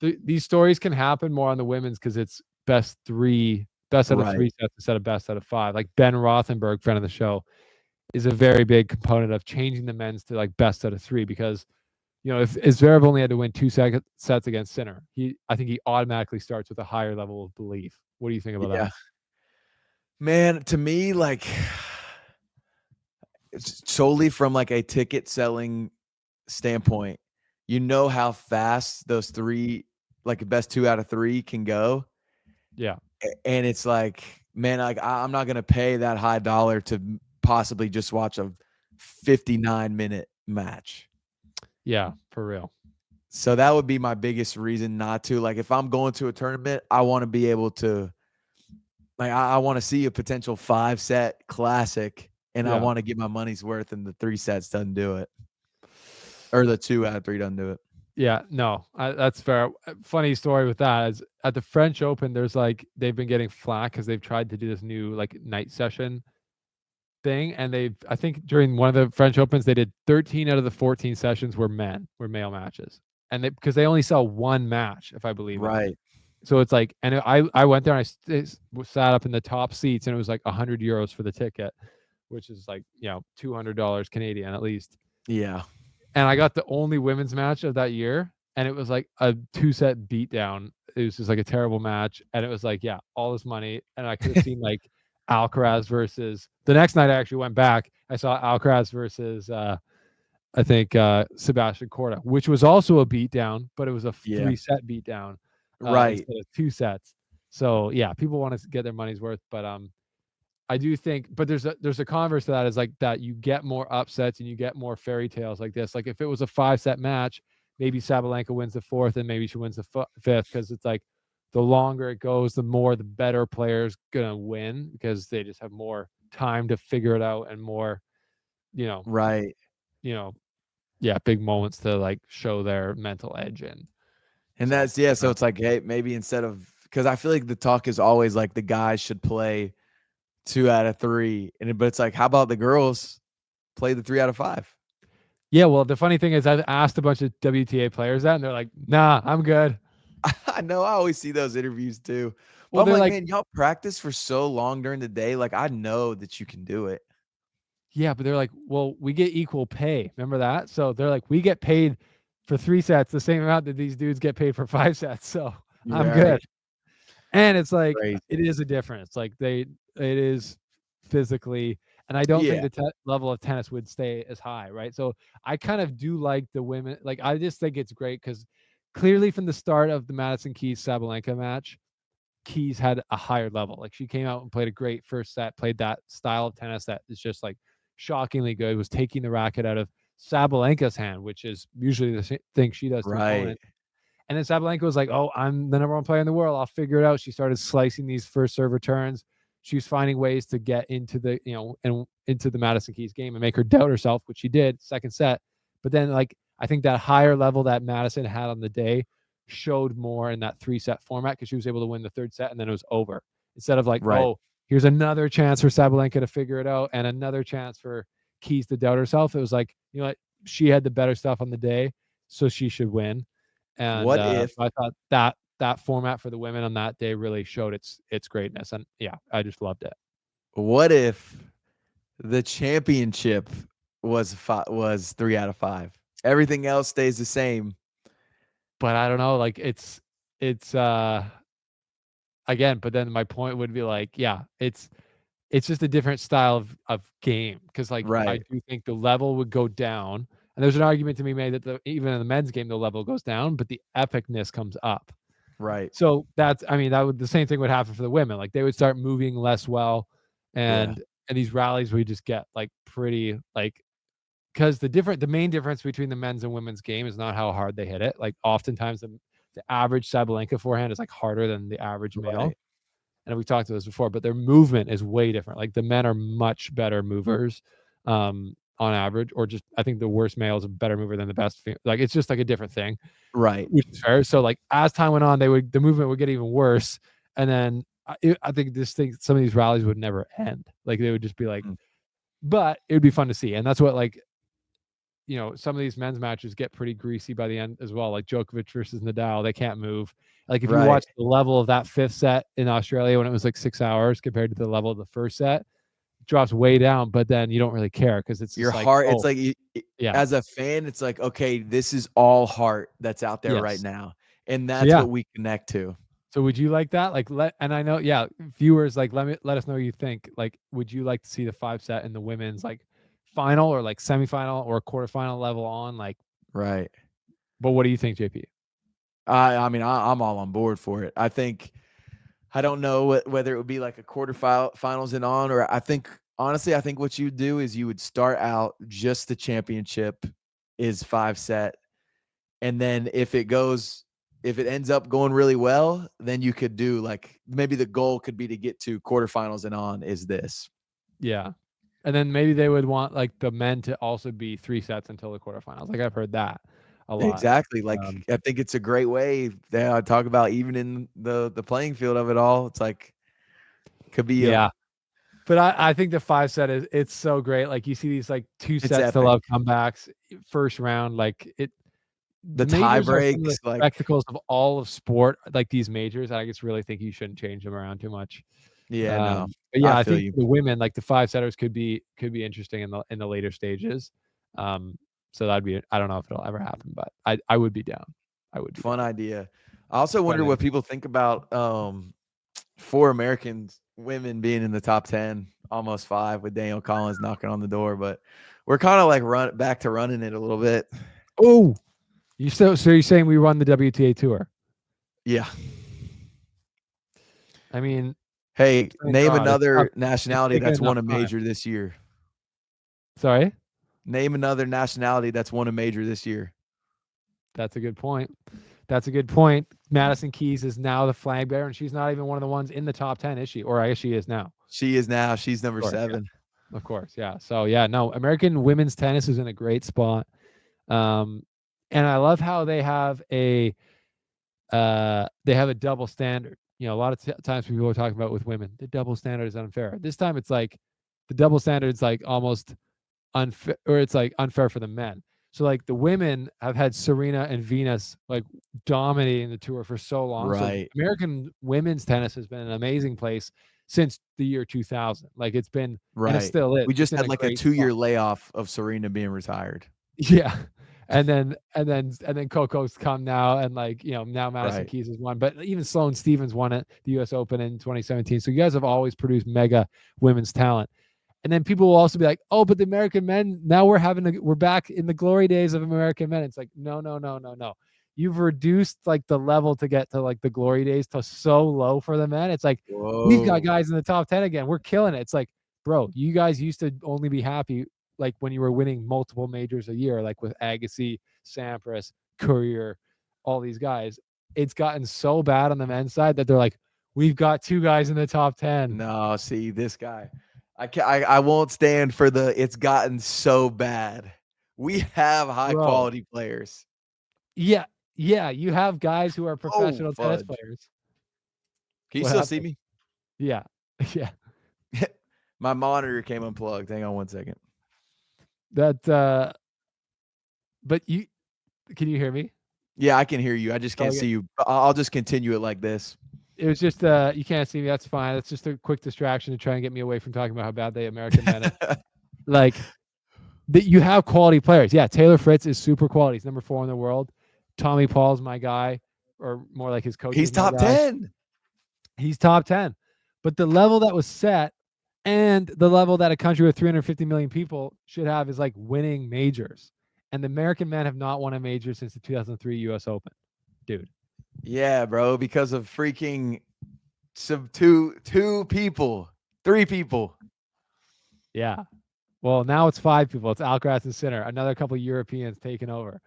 these stories can happen more on the women's because it's best out of right. three sets instead of best out of five. Like Ben Rothenberg, friend of the show, is a very big component of changing the men's to like best out of three because if Zverev only had to win sets against Sinner, I think he automatically starts with a higher level of belief. What do you think about Yeah. that? Man, to me, like it's solely from like a ticket selling standpoint, you know how fast those 3 like best 2 out of 3 can go. Yeah, And it's like, man, like I'm not gonna pay that high dollar to possibly just watch a 59-minute match. yeah, for real. So that would be my biggest reason not to. Like, if I'm going to a tournament, I want to be able to, like, I want to see a potential 5-set classic, and I Yeah, want to get my money's worth, and the 3 sets doesn't do it, or the 2 out of 3 doesn't do it. yeah, no, that's fair. Funny story with that is at the French Open, there's like they've been getting flack because they've tried to do this new like night session thing, and I think during one of the French Opens, they did 13 out of the 14 sessions were male matches, and because they only sell one match, if I believe it. Right. So it's like, and I went there and sat up in the top seats, and it was like €100 for the ticket, which is like $200 Canadian at least. Yeah. And I got the only women's match of that year, and it was like a 2-set beatdown. It was just like a terrible match, and it was like, yeah, all this money, and I could have seen like Alcaraz versus the next night. I actually went back. I saw Alcaraz versus I think Sebastian Corda, which was also a beatdown, but it was a Yeah. 3-set beatdown Right. instead of 2 sets. So yeah, people want to get their money's worth, but I do think, but there's a converse to that is like that you get more upsets and you get more fairy tales like this. Like if it was a 5-set match, maybe Sabalenka wins the fourth and maybe she wins the fifth because it's like the longer it goes, the more the better player's gonna win because they just have more time to figure it out and more, you know, Right. you know, yeah, big moments to like show their mental edge in. And So that's yeah, so it's like, hey, maybe instead of, because I feel like the talk is always like the guys should play 2 out of 3, but it's like, how about the girls? play the 3 out of 5. Yeah, well, the funny thing is I've asked a bunch of WTA players that, and they're like, "Nah, I'm good." I know, I always see those interviews too. But Well, I'm they're like, like, "Man, y'all practice for so long during the day, like, I know that you can do it." yeah, but they're like, "Well, we get equal pay." Remember that? So they're like, "We get paid for 3 sets the same amount that these dudes get paid for 5 sets, so I'm good." Right. And it's like, it Crazy. is a difference. Like it is physically, and I don't think Yeah, the level of tennis would stay as high, right? So I kind of do like the women. Like I just think it's great because clearly from the start of the Madison Keys Sabalenka match, Keys had a higher level. Like she came out and played a great first set, played that style of tennis that is just like shockingly good. Was taking the racket out of Sabalenka's hand, which is usually the thing she does to right, opponents. And then Sabalenka was like, "Oh, I'm the number one player in the world. I'll figure it out." She started slicing these first serve returns. She was finding ways to get into the, and into the Madison Keys game and make her doubt herself, which she did second set. But then, like, I think that higher level that Madison had on the day showed more in that 3-set format because she was able to win the third set and then it was over. Instead of like, right. oh, here's another chance for Sabalenka to figure it out and another chance for Keys to doubt herself. It was like, you know what? She had the better stuff on the day, so she should win. And What if I thought that format for the women on that day really showed its greatness. And yeah, I just loved it. what if the championship was 3 out of 5? Everything else stays the same. But I don't know, like it's again, but then my point would be like, yeah, it's just a different style of game because like I Right, do think the level would go down. And there's an argument to be made that even in the men's game the level goes down, but the epicness comes up. right. So that's, I mean, that would, the same thing would happen for the women. Like they would start moving less well, Yeah, and these rallies we just get like pretty like, because the main difference between the men's and women's game is not how hard they hit it. Like oftentimes the average Sabalenka forehand is like harder than the average male. right, And we talked about this before, but their movement is way different. Like the men are much better movers, on average, or just I think the worst male is a better mover than the best. Like it's just like a different thing, right. which is fair. So like as time went on, the movement would get even worse, and then I think some of these rallies would never end. Like they would just be like, Mm, but it would be fun to see, and that's what like, some of these men's matches get pretty greasy by the end as well. Like Djokovic versus Nadal, they can't move. Like if you right. watch the level of that fifth set in Australia when it was like 6 hours compared to the level of the first set, it drops way down. But then you don't really care because it's Your just like, heart, it's oh like yeah, as a fan, it's like, "Okay, this is all heart that's out there right yes. now." And So that's yeah. what we connect to. So would you like that? Like and I know, yeah, viewers, like let us know what you think. Like, would you like to see the 5 set in the women's like final or like semifinal or quarterfinal level on? Like, Right. but what do you think, JP? I mean, I'm all on board for it. I don't know whether it would be like a finals and on, or I think honestly, I think what you do is you would start out just the championship is 5 set, and then if it ends up going really well, then you could do like maybe the goal could be to get to quarterfinals and on is this. Yeah. And then maybe they would want like the men to also be 3 sets until the quarterfinals. Like I've heard that a lot. Exactly. Like Um, I think it's a great way. I talk about even in the playing field of it all. It's like could be a yeah. But I think the 5 set it's so great. Like you see these like two it's sets to epic. love comebacks first round. Like The the tie majors are some of the breaks, like spectacles of all of sport, like these majors. I just really think you shouldn't change them around too much. yeah, no, But I yeah, I feel think you. for the women, like the 5 setters could be interesting in the later stages. Um, so that'd be, I don't know if it'll ever happen, but I would be down. I would be Fun down. idea. I also But wonder what people think about 4 Americans women being in the top 10, almost 5 with Daniel Collins knocking on the door, but we're kind of like run back to running it a little bit. oh, so you're saying we run the WTA tour? Yeah. I mean, Hey, thank name God another it's nationality taken that's enough won a time. major this year. Sorry, Name another nationality that's won a major this year. that's a good point. That's a good point. Madison Keys is now the flag bearer, and she's not even one of the ones in the top 10, is she? Or I guess she is now. She is now. She's Of number course, 7. yeah. Of course, yeah. So yeah, no, American women's tennis is in a great spot. Um, and I love how they have a double standard. A lot of times people are talking about with women, the double standard is unfair. This time it's like the double standard is like almost unfair, or it's like unfair for the men. So like the women have had Serena and Venus like dominating the tour for so long. So Right. American women's tennis has been an amazing place since the year 2000. Like it's been, and it Right. still is. We It's just in had a like a great spot. 2-year layoff of Serena being retired. Yeah. And then Coco's come now, and like, now Madison Right. Keys has won, but even Sloane Stephens won it, the US Open in 2017. So you guys have always produced mega women's talent. And then people will also be like, "Oh, but the American men, now we're back in the glory days of American men." It's like, no, no, no, no, no. You've reduced like the level to get to like the glory days to so low for the men. It's like we've got Whoa. guys in the top 10 again. We're killing it. It's like, bro, you guys used to only be happy like when you were winning multiple majors a year, like with Agassi, Sampras, Courier, all these guys. It's gotten so bad on the men's side that they're like, we've got 2 guys in the top 10. No, see this guy. I won't stand for the it's gotten so bad. We have high Bro, quality players. yeah, yeah, you have guys who are Oh, professional tennis fudge. players. Can you What still see happened? me? Yeah, yeah. My monitor came unplugged. Hang on one second. That, but can you hear me? Yeah, I can hear you. I just can't Okay. see you. I'll just continue it like this. It was just, you can't see me. That's fine. That's just a quick distraction to try and get me away from talking about how bad the American men is. Like, you have quality players. Yeah, Taylor Fritz is super quality. He's number 4 in the world. Tommy Paul's my guy, or more like his coach He's is my top guy. 10. He's top 10. But the level that was set and the level that a country with 350 million people should have is like winning majors. And the American men have not won a major since the 2003 US Open. Dude. Yeah, bro, because of freaking some two people, 3 people. Yeah. Well, now it's 5 people. It's Alcaraz and Sinner. Another couple of Europeans taking over.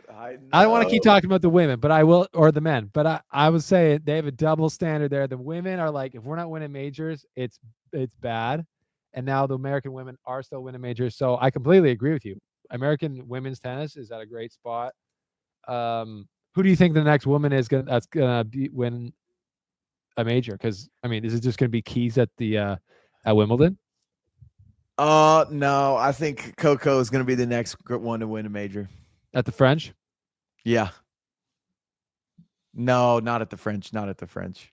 I I don't want to keep know. talking about the women, but I will, or the men. But I would say they have a double standard there. The women are like, if we're not winning majors, it's bad. And now the American women are still winning majors. So I completely agree with you. American women's tennis is at a great spot. Who do you think the next woman is that's gonna win a major? Because I mean, is it just gonna be Keys at the at Wimbledon? No, I think Coco is going to be the next one to win a major. At the French? Yeah. No, not at the French. Not at the French.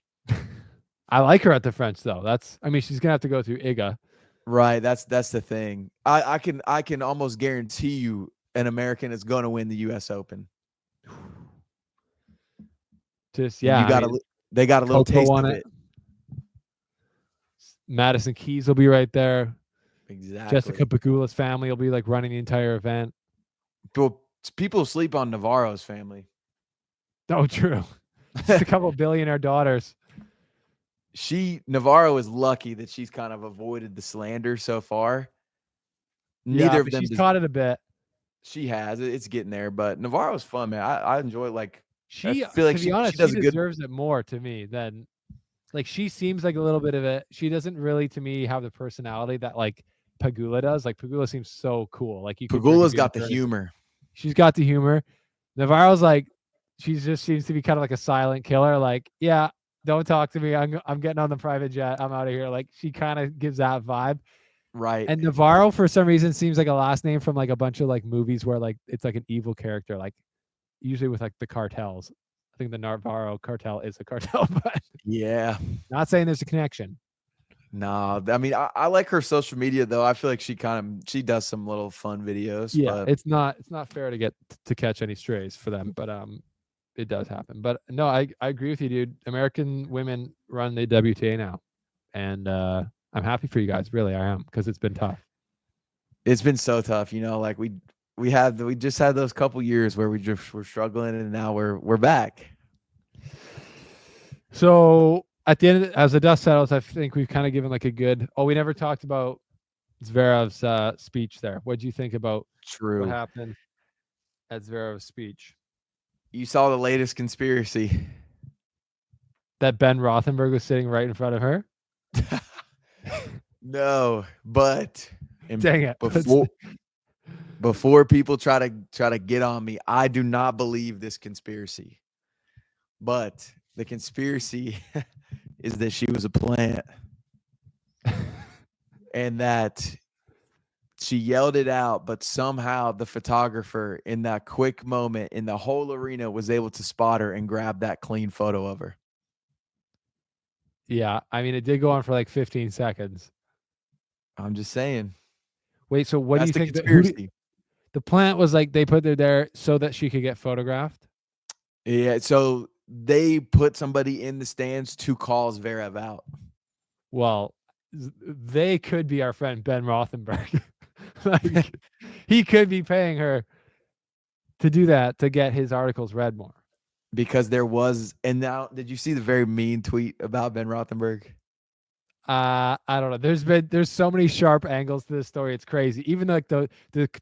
I like her at the French though. I mean, she's gonna have to go through Iga. Right. That's the thing. I can almost guarantee you an American is going to win the U.S. Open. Just And yeah, I mean, they got a little Coco taste won of it. it. Madison Keys will be right there. Exactly. Jessica Pegula's family will be like running the entire event. People sleep on Navarro's family. Oh, true. Just a couple billionaire daughters. Navarro is lucky that she's kind of avoided the slander so far. Yeah, Neither of but them she's does. caught it a bit. She has. It's getting there, but Navarro's fun, man. I enjoy it. Like I She, feel like to be she honest, she does a good. deserves it more to me than like she seems like a little bit of it. She doesn't really, to me, have the personality that like Pagula does. Like Pagula seems so cool. Like you could drink a Pagula's beer with got the her. And humor. she's got the humor. Navarro's like, she just seems to be kind of like a silent killer. Like, yeah, don't talk to me. I'm getting on the private jet. I'm out of here. Like she kind of gives that vibe. Right. And Navarro, for some reason, seems like a last name from like a bunch of like movies where like it's like an evil character, like usually with like the cartels. I think the Navarro cartel is a cartel, but Yeah. not saying there's a connection. No, I mean I like her social media though. I feel like she does some little fun videos, Yeah, but it's not fair to get to catch any strays for them, but it does happen. But no, I agree with you, dude. American women run the WTA now, and I'm happy for you guys. Really, I am, because it's been tough. it's been so tough. Like we just had those couple years where we just were struggling, and now we're back. So at the end, as the dust settles, I think we've kind of given like a good. Oh, we never talked about Zverev's speech there. What do you think about what True. happened at Zverev's speech? You saw the latest conspiracy. That Ben Rothenberg was sitting right in front of her. No, but Dang it! before people try to get on me, I do not believe this conspiracy. But the conspiracy is that she was a plant and that She yelled it out, but somehow the photographer in that quick moment in the whole arena was able to spot her and grab that clean photo of her. Yeah, I mean, it did go on for like 15 seconds. I'm just saying. Wait, so what do That's you the think that conspiracy. the plant was like they put her there so that she could get photographed? Yeah, so they put somebody in the stands to call Zverev out. Well, they could be our friend Ben Rothenberg. Like, he could be paying her to do that to get his articles read more. Because there was, and now did you see the very mean tweet about Ben Rothenberg? I don't know. There's so many sharp angles to this story. It's crazy. Even like the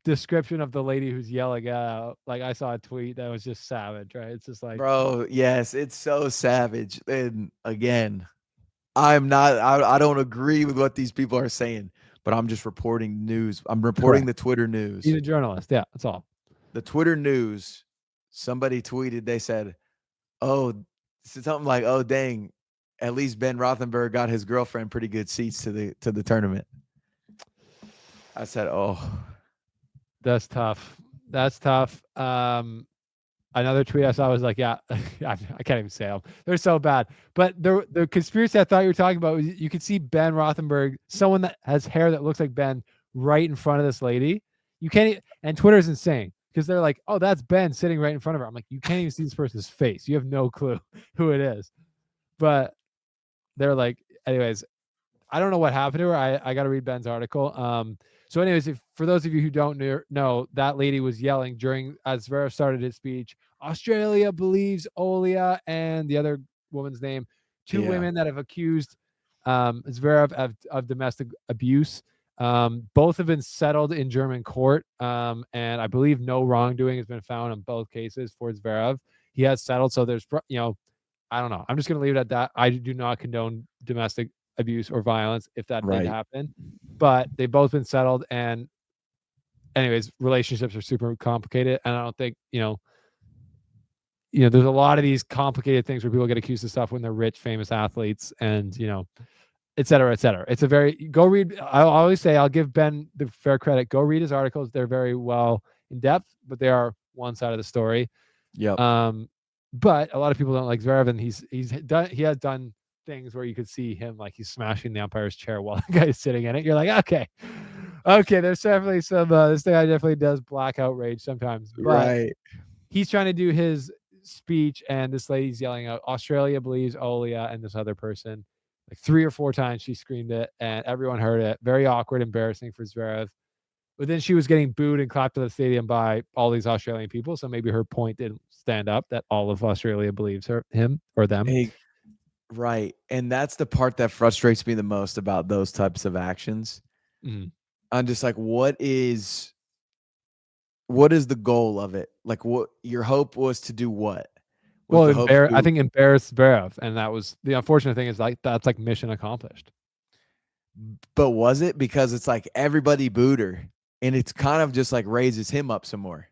description of the lady who's yelling out. Like I saw a tweet that was just savage, right? It's just like, Bro, yes, it's so savage. And again, I don't agree with what these people are saying, but I'm just reporting news. I'm reporting correct. the Twitter He's news. a journalist. Yeah, that's all. The Twitter news, somebody tweeted, they said, "Oh, something like, oh dang, at least Ben Rothenberg got his girlfriend pretty good seats to the tournament." I said, "Oh, That's tough. That's tough. Another tweet I saw was like, yeah, I can't even say them. They're so bad. But the conspiracy I thought you were talking about was you could see Ben Rothenberg, someone that has hair that looks like Ben, right in front of this lady. You can't, and Twitter's insane because they're like, oh, that's Ben sitting right in front of her. I'm like, you can't even see this person's face. You have no clue who it is. But they're like, anyways, I don't know what happened to her. I got to read Ben's article. So, anyways, for those of you who don't know, that lady was yelling during as Zverev started his speech. Australia believes Olia and the other woman's name, two yeah, women that have accused Zverev of domestic abuse. Both have been settled in German court, and I believe no wrongdoing has been found in both cases for Zverev. He has settled, so there's I don't know. I'm just going to leave it at that. I do not condone domestic abuse or violence if that did right, happen, but they've both been settled. And anyways, relationships are super complicated, and I don't think there's a lot of these complicated things where people get accused of stuff when they're rich, famous athletes, and et cetera, et cetera. It's a very go read. I always say I'll give Ben the fair credit. Go read his articles. They're very well in depth, but they are one side of the story. yep, But a lot of people don't like Zverev, and he has done things where you could see him like he's smashing the umpire's chair while the guy's sitting in it. You're like, okay, there's definitely some this guy definitely does blackout rage sometimes, but right." he's trying to do his speech, and this lady's yelling out, Australia believes Olia, and this other person, like 3 or 4 times she screamed it, and everyone heard it. Very awkward, embarrassing for Zverev. But then she was getting booed and clapped to the stadium by all these Australian people. So maybe her point didn't stand up that all of Australia believes him or them. Hey, right, and that's the part that frustrates me the most about those types of actions. Mhm. I'm just like, what is the goal of it? Like, what your hope was to do what? Was Well, the hope I to think embarrass Zverev, and that was the unfortunate thing is like that's like mission accomplished. but was it? Because it's like everybody booed her, and it's kind of just like raises him up some more.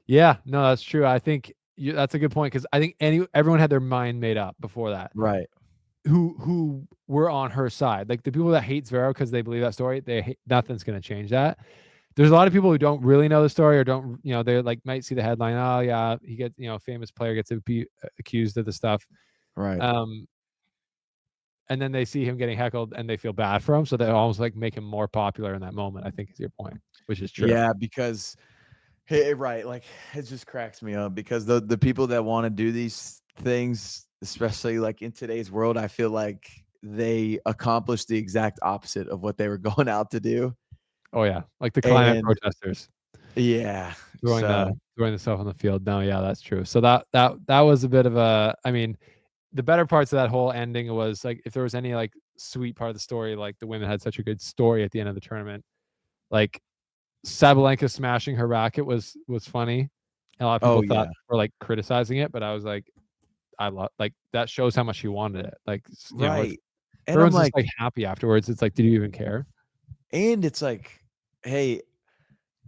Yeah, no, that's true. I think that's a good point because I think everyone had their mind made up before that. Right. Who were on her side, like the people that hate Zverev because they believe that story. Nothing's going to change that. There's a lot of people who don't really know the story or don't, they like might see the headline. Oh yeah, he gets, famous player gets accused of the stuff. Right. And then they see him getting heckled and they feel bad for him. So they almost like make him more popular in that moment, I think is your point, which is true. Yeah, because right, like it just cracks me up because the people that want to do these things, especially like in today's world, I feel like they accomplish the exact opposite of what they were going out to do. Oh yeah. Like the climate And protesters yeah, throwing so the stuff on the field. No, yeah, that's true. So that was a bit of I mean, the better parts of that whole ending was like if there was any like sweet part of the story, like the women had such a good story at the end of the tournament. Like Sabalenka smashing her racket was funny. A lot of oh people thought yeah, were like criticizing it, but I was like, I love like that shows how much she wanted it. Like if right. And I'm everyone's just like, like happy afterwards, it's like, did you even care? and it's like, hey,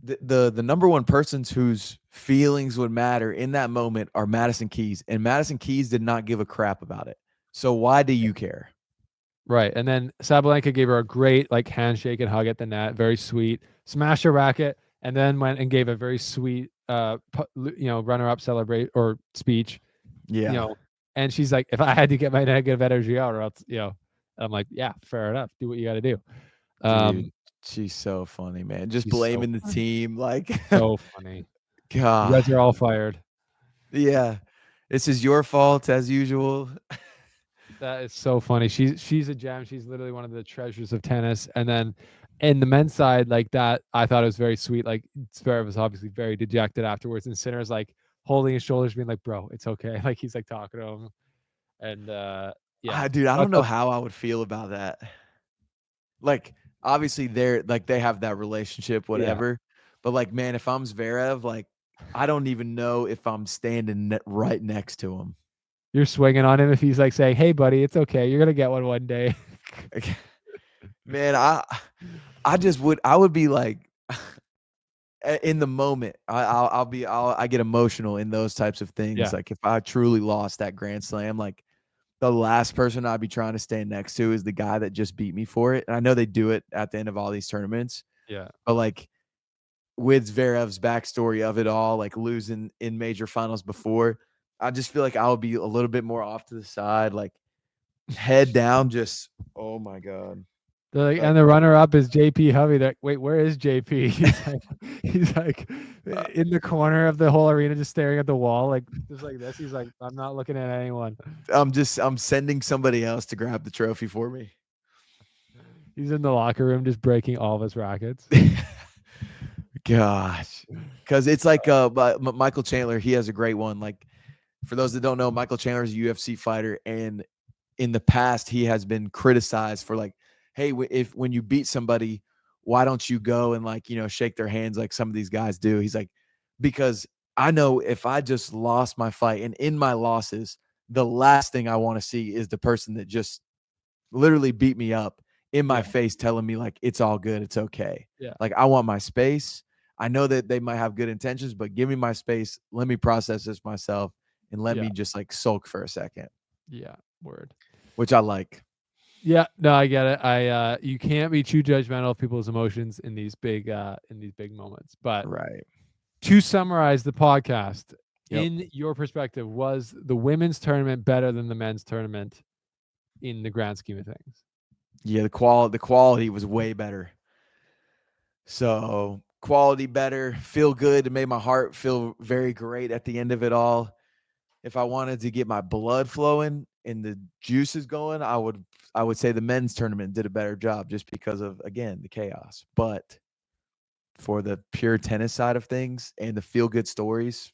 the number one persons whose feelings would matter in that moment are Madison Keys, and Madison Keys did not give a crap about it. So why do you care? Right. And then Sabalenka gave her a great like handshake and hug at the net, very sweet. Smashed her racket, and then went and gave a very sweet runner up celebrate or speech, you Yeah, know. And she's like, if I had to get my negative energy out, or else, I'm like, yeah, fair enough. Do what you got to do. dude, Um, she's so funny, man. Just she's so blaming the funny. team, like, So funny. You God, guys are all fired. yeah, this is your fault as usual. That is so funny. She's a gem. She's literally one of the treasures of tennis. And then in the men's side, like that, I thought it was very sweet. Like Zverev was obviously very dejected afterwards, and Sinner's like holding his shoulders, being like, "Bro, it's okay." Like he's like talking to him, and yeah, Dude, I I don't know thought, how I would feel about that. Like, obviously, they're like they have that relationship, yeah, whatever. But like, man, if I'm Zverev, like, I don't even know if I'm standing right next to him. you're swinging on him if he's like saying, "Hey, buddy, it's okay. You're gonna get one day." Like, man, I would be like, in the moment, I get emotional in those types of things. Yeah, Like, if I truly lost that Grand Slam, like, the last person I'd be trying to stand next to is the guy that just beat me for it. And I know they do it at the end of all these tournaments, yeah, but like with Zverev's backstory of it all, like losing in major finals before, I just feel like I'll be a little bit more off to the side, like head down, just oh my god, like and the runner up is JP Hovey. They're like, wait, where is JP? He's like in the corner of the whole arena, just staring at the wall, like just like this. He's like, I'm not looking at anyone. I'm sending somebody else to grab the trophy for me. He's in the locker room, just breaking all of his rackets. Gosh, because it's like Michael Chandler. He has a great one. Like for those that don't know, Michael Chandler is a UFC fighter, and in the past he has been criticized for like, hey, if when you beat somebody, why don't you go and like shake their hands like some of these guys do? He's like, because I know if I just lost my fight, and in my losses, the last thing I want to see is the person that just literally beat me up in my Yeah, face telling me like it's all good, it's okay. yeah, Like I want my space. I know that they might have good intentions, but give me my space. Let me process this myself and let yeah, me just like sulk for a second, yeah. Word. which I like. Yeah, no, I get it. You can't be too judgmental of people's emotions in these big moments. But Right. to summarize the podcast, Yep. in your perspective, was the women's tournament better than the men's tournament in the grand scheme of things? Yeah, the quality was way better. So quality better, feel good. It made my heart feel very great at the end of it all. If I wanted to get my blood flowing and the juices going, I would say the men's tournament did a better job just because of again the chaos. But for the pure tennis side of things and the feel good stories,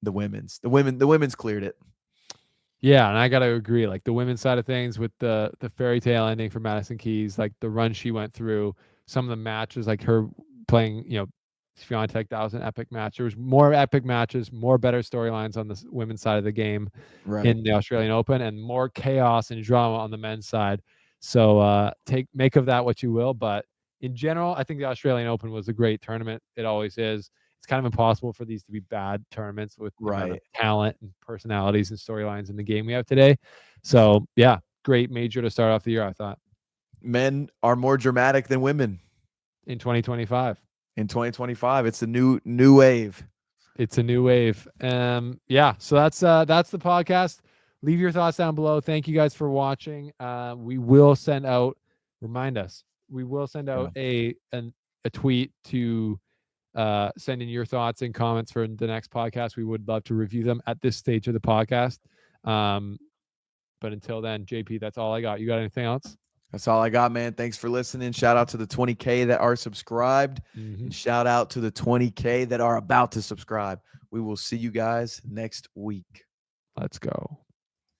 the women's cleared it. Yeah, and I gotta agree. Like the women's side of things with the fairy tale ending for Madison Keys, like the run she went through, some of the matches, like her playing, Swiatek, that was an epic match. There was more epic matches, more better storylines on the women's side of the game Right. in the Australian Open, and more chaos and drama on the men's side. So make of that what you will, but in general, I think the Australian Open was a great tournament. It always is. It's kind of impossible for these to be bad tournaments with the amount of Right. talent and personalities and storylines in the game we have today. So yeah, great major to start off the year, I thought, Men are more dramatic than women in 2025. in 2025. It's a new wave. It's a new wave. Yeah, so that's the podcast. Leave your thoughts down below. Thank you guys for watching. We will send out, remind us, we will send out Yeah. a tweet to send in your thoughts and comments for the next podcast. We would love to review them at this stage of the podcast. But until then, JP, that's all I got. You got anything else? That's all I got, man. Thanks for listening. Shout out to the 20K that are subscribed, and shout out to the 20K that are about to subscribe. We will see you guys next week. Let's go.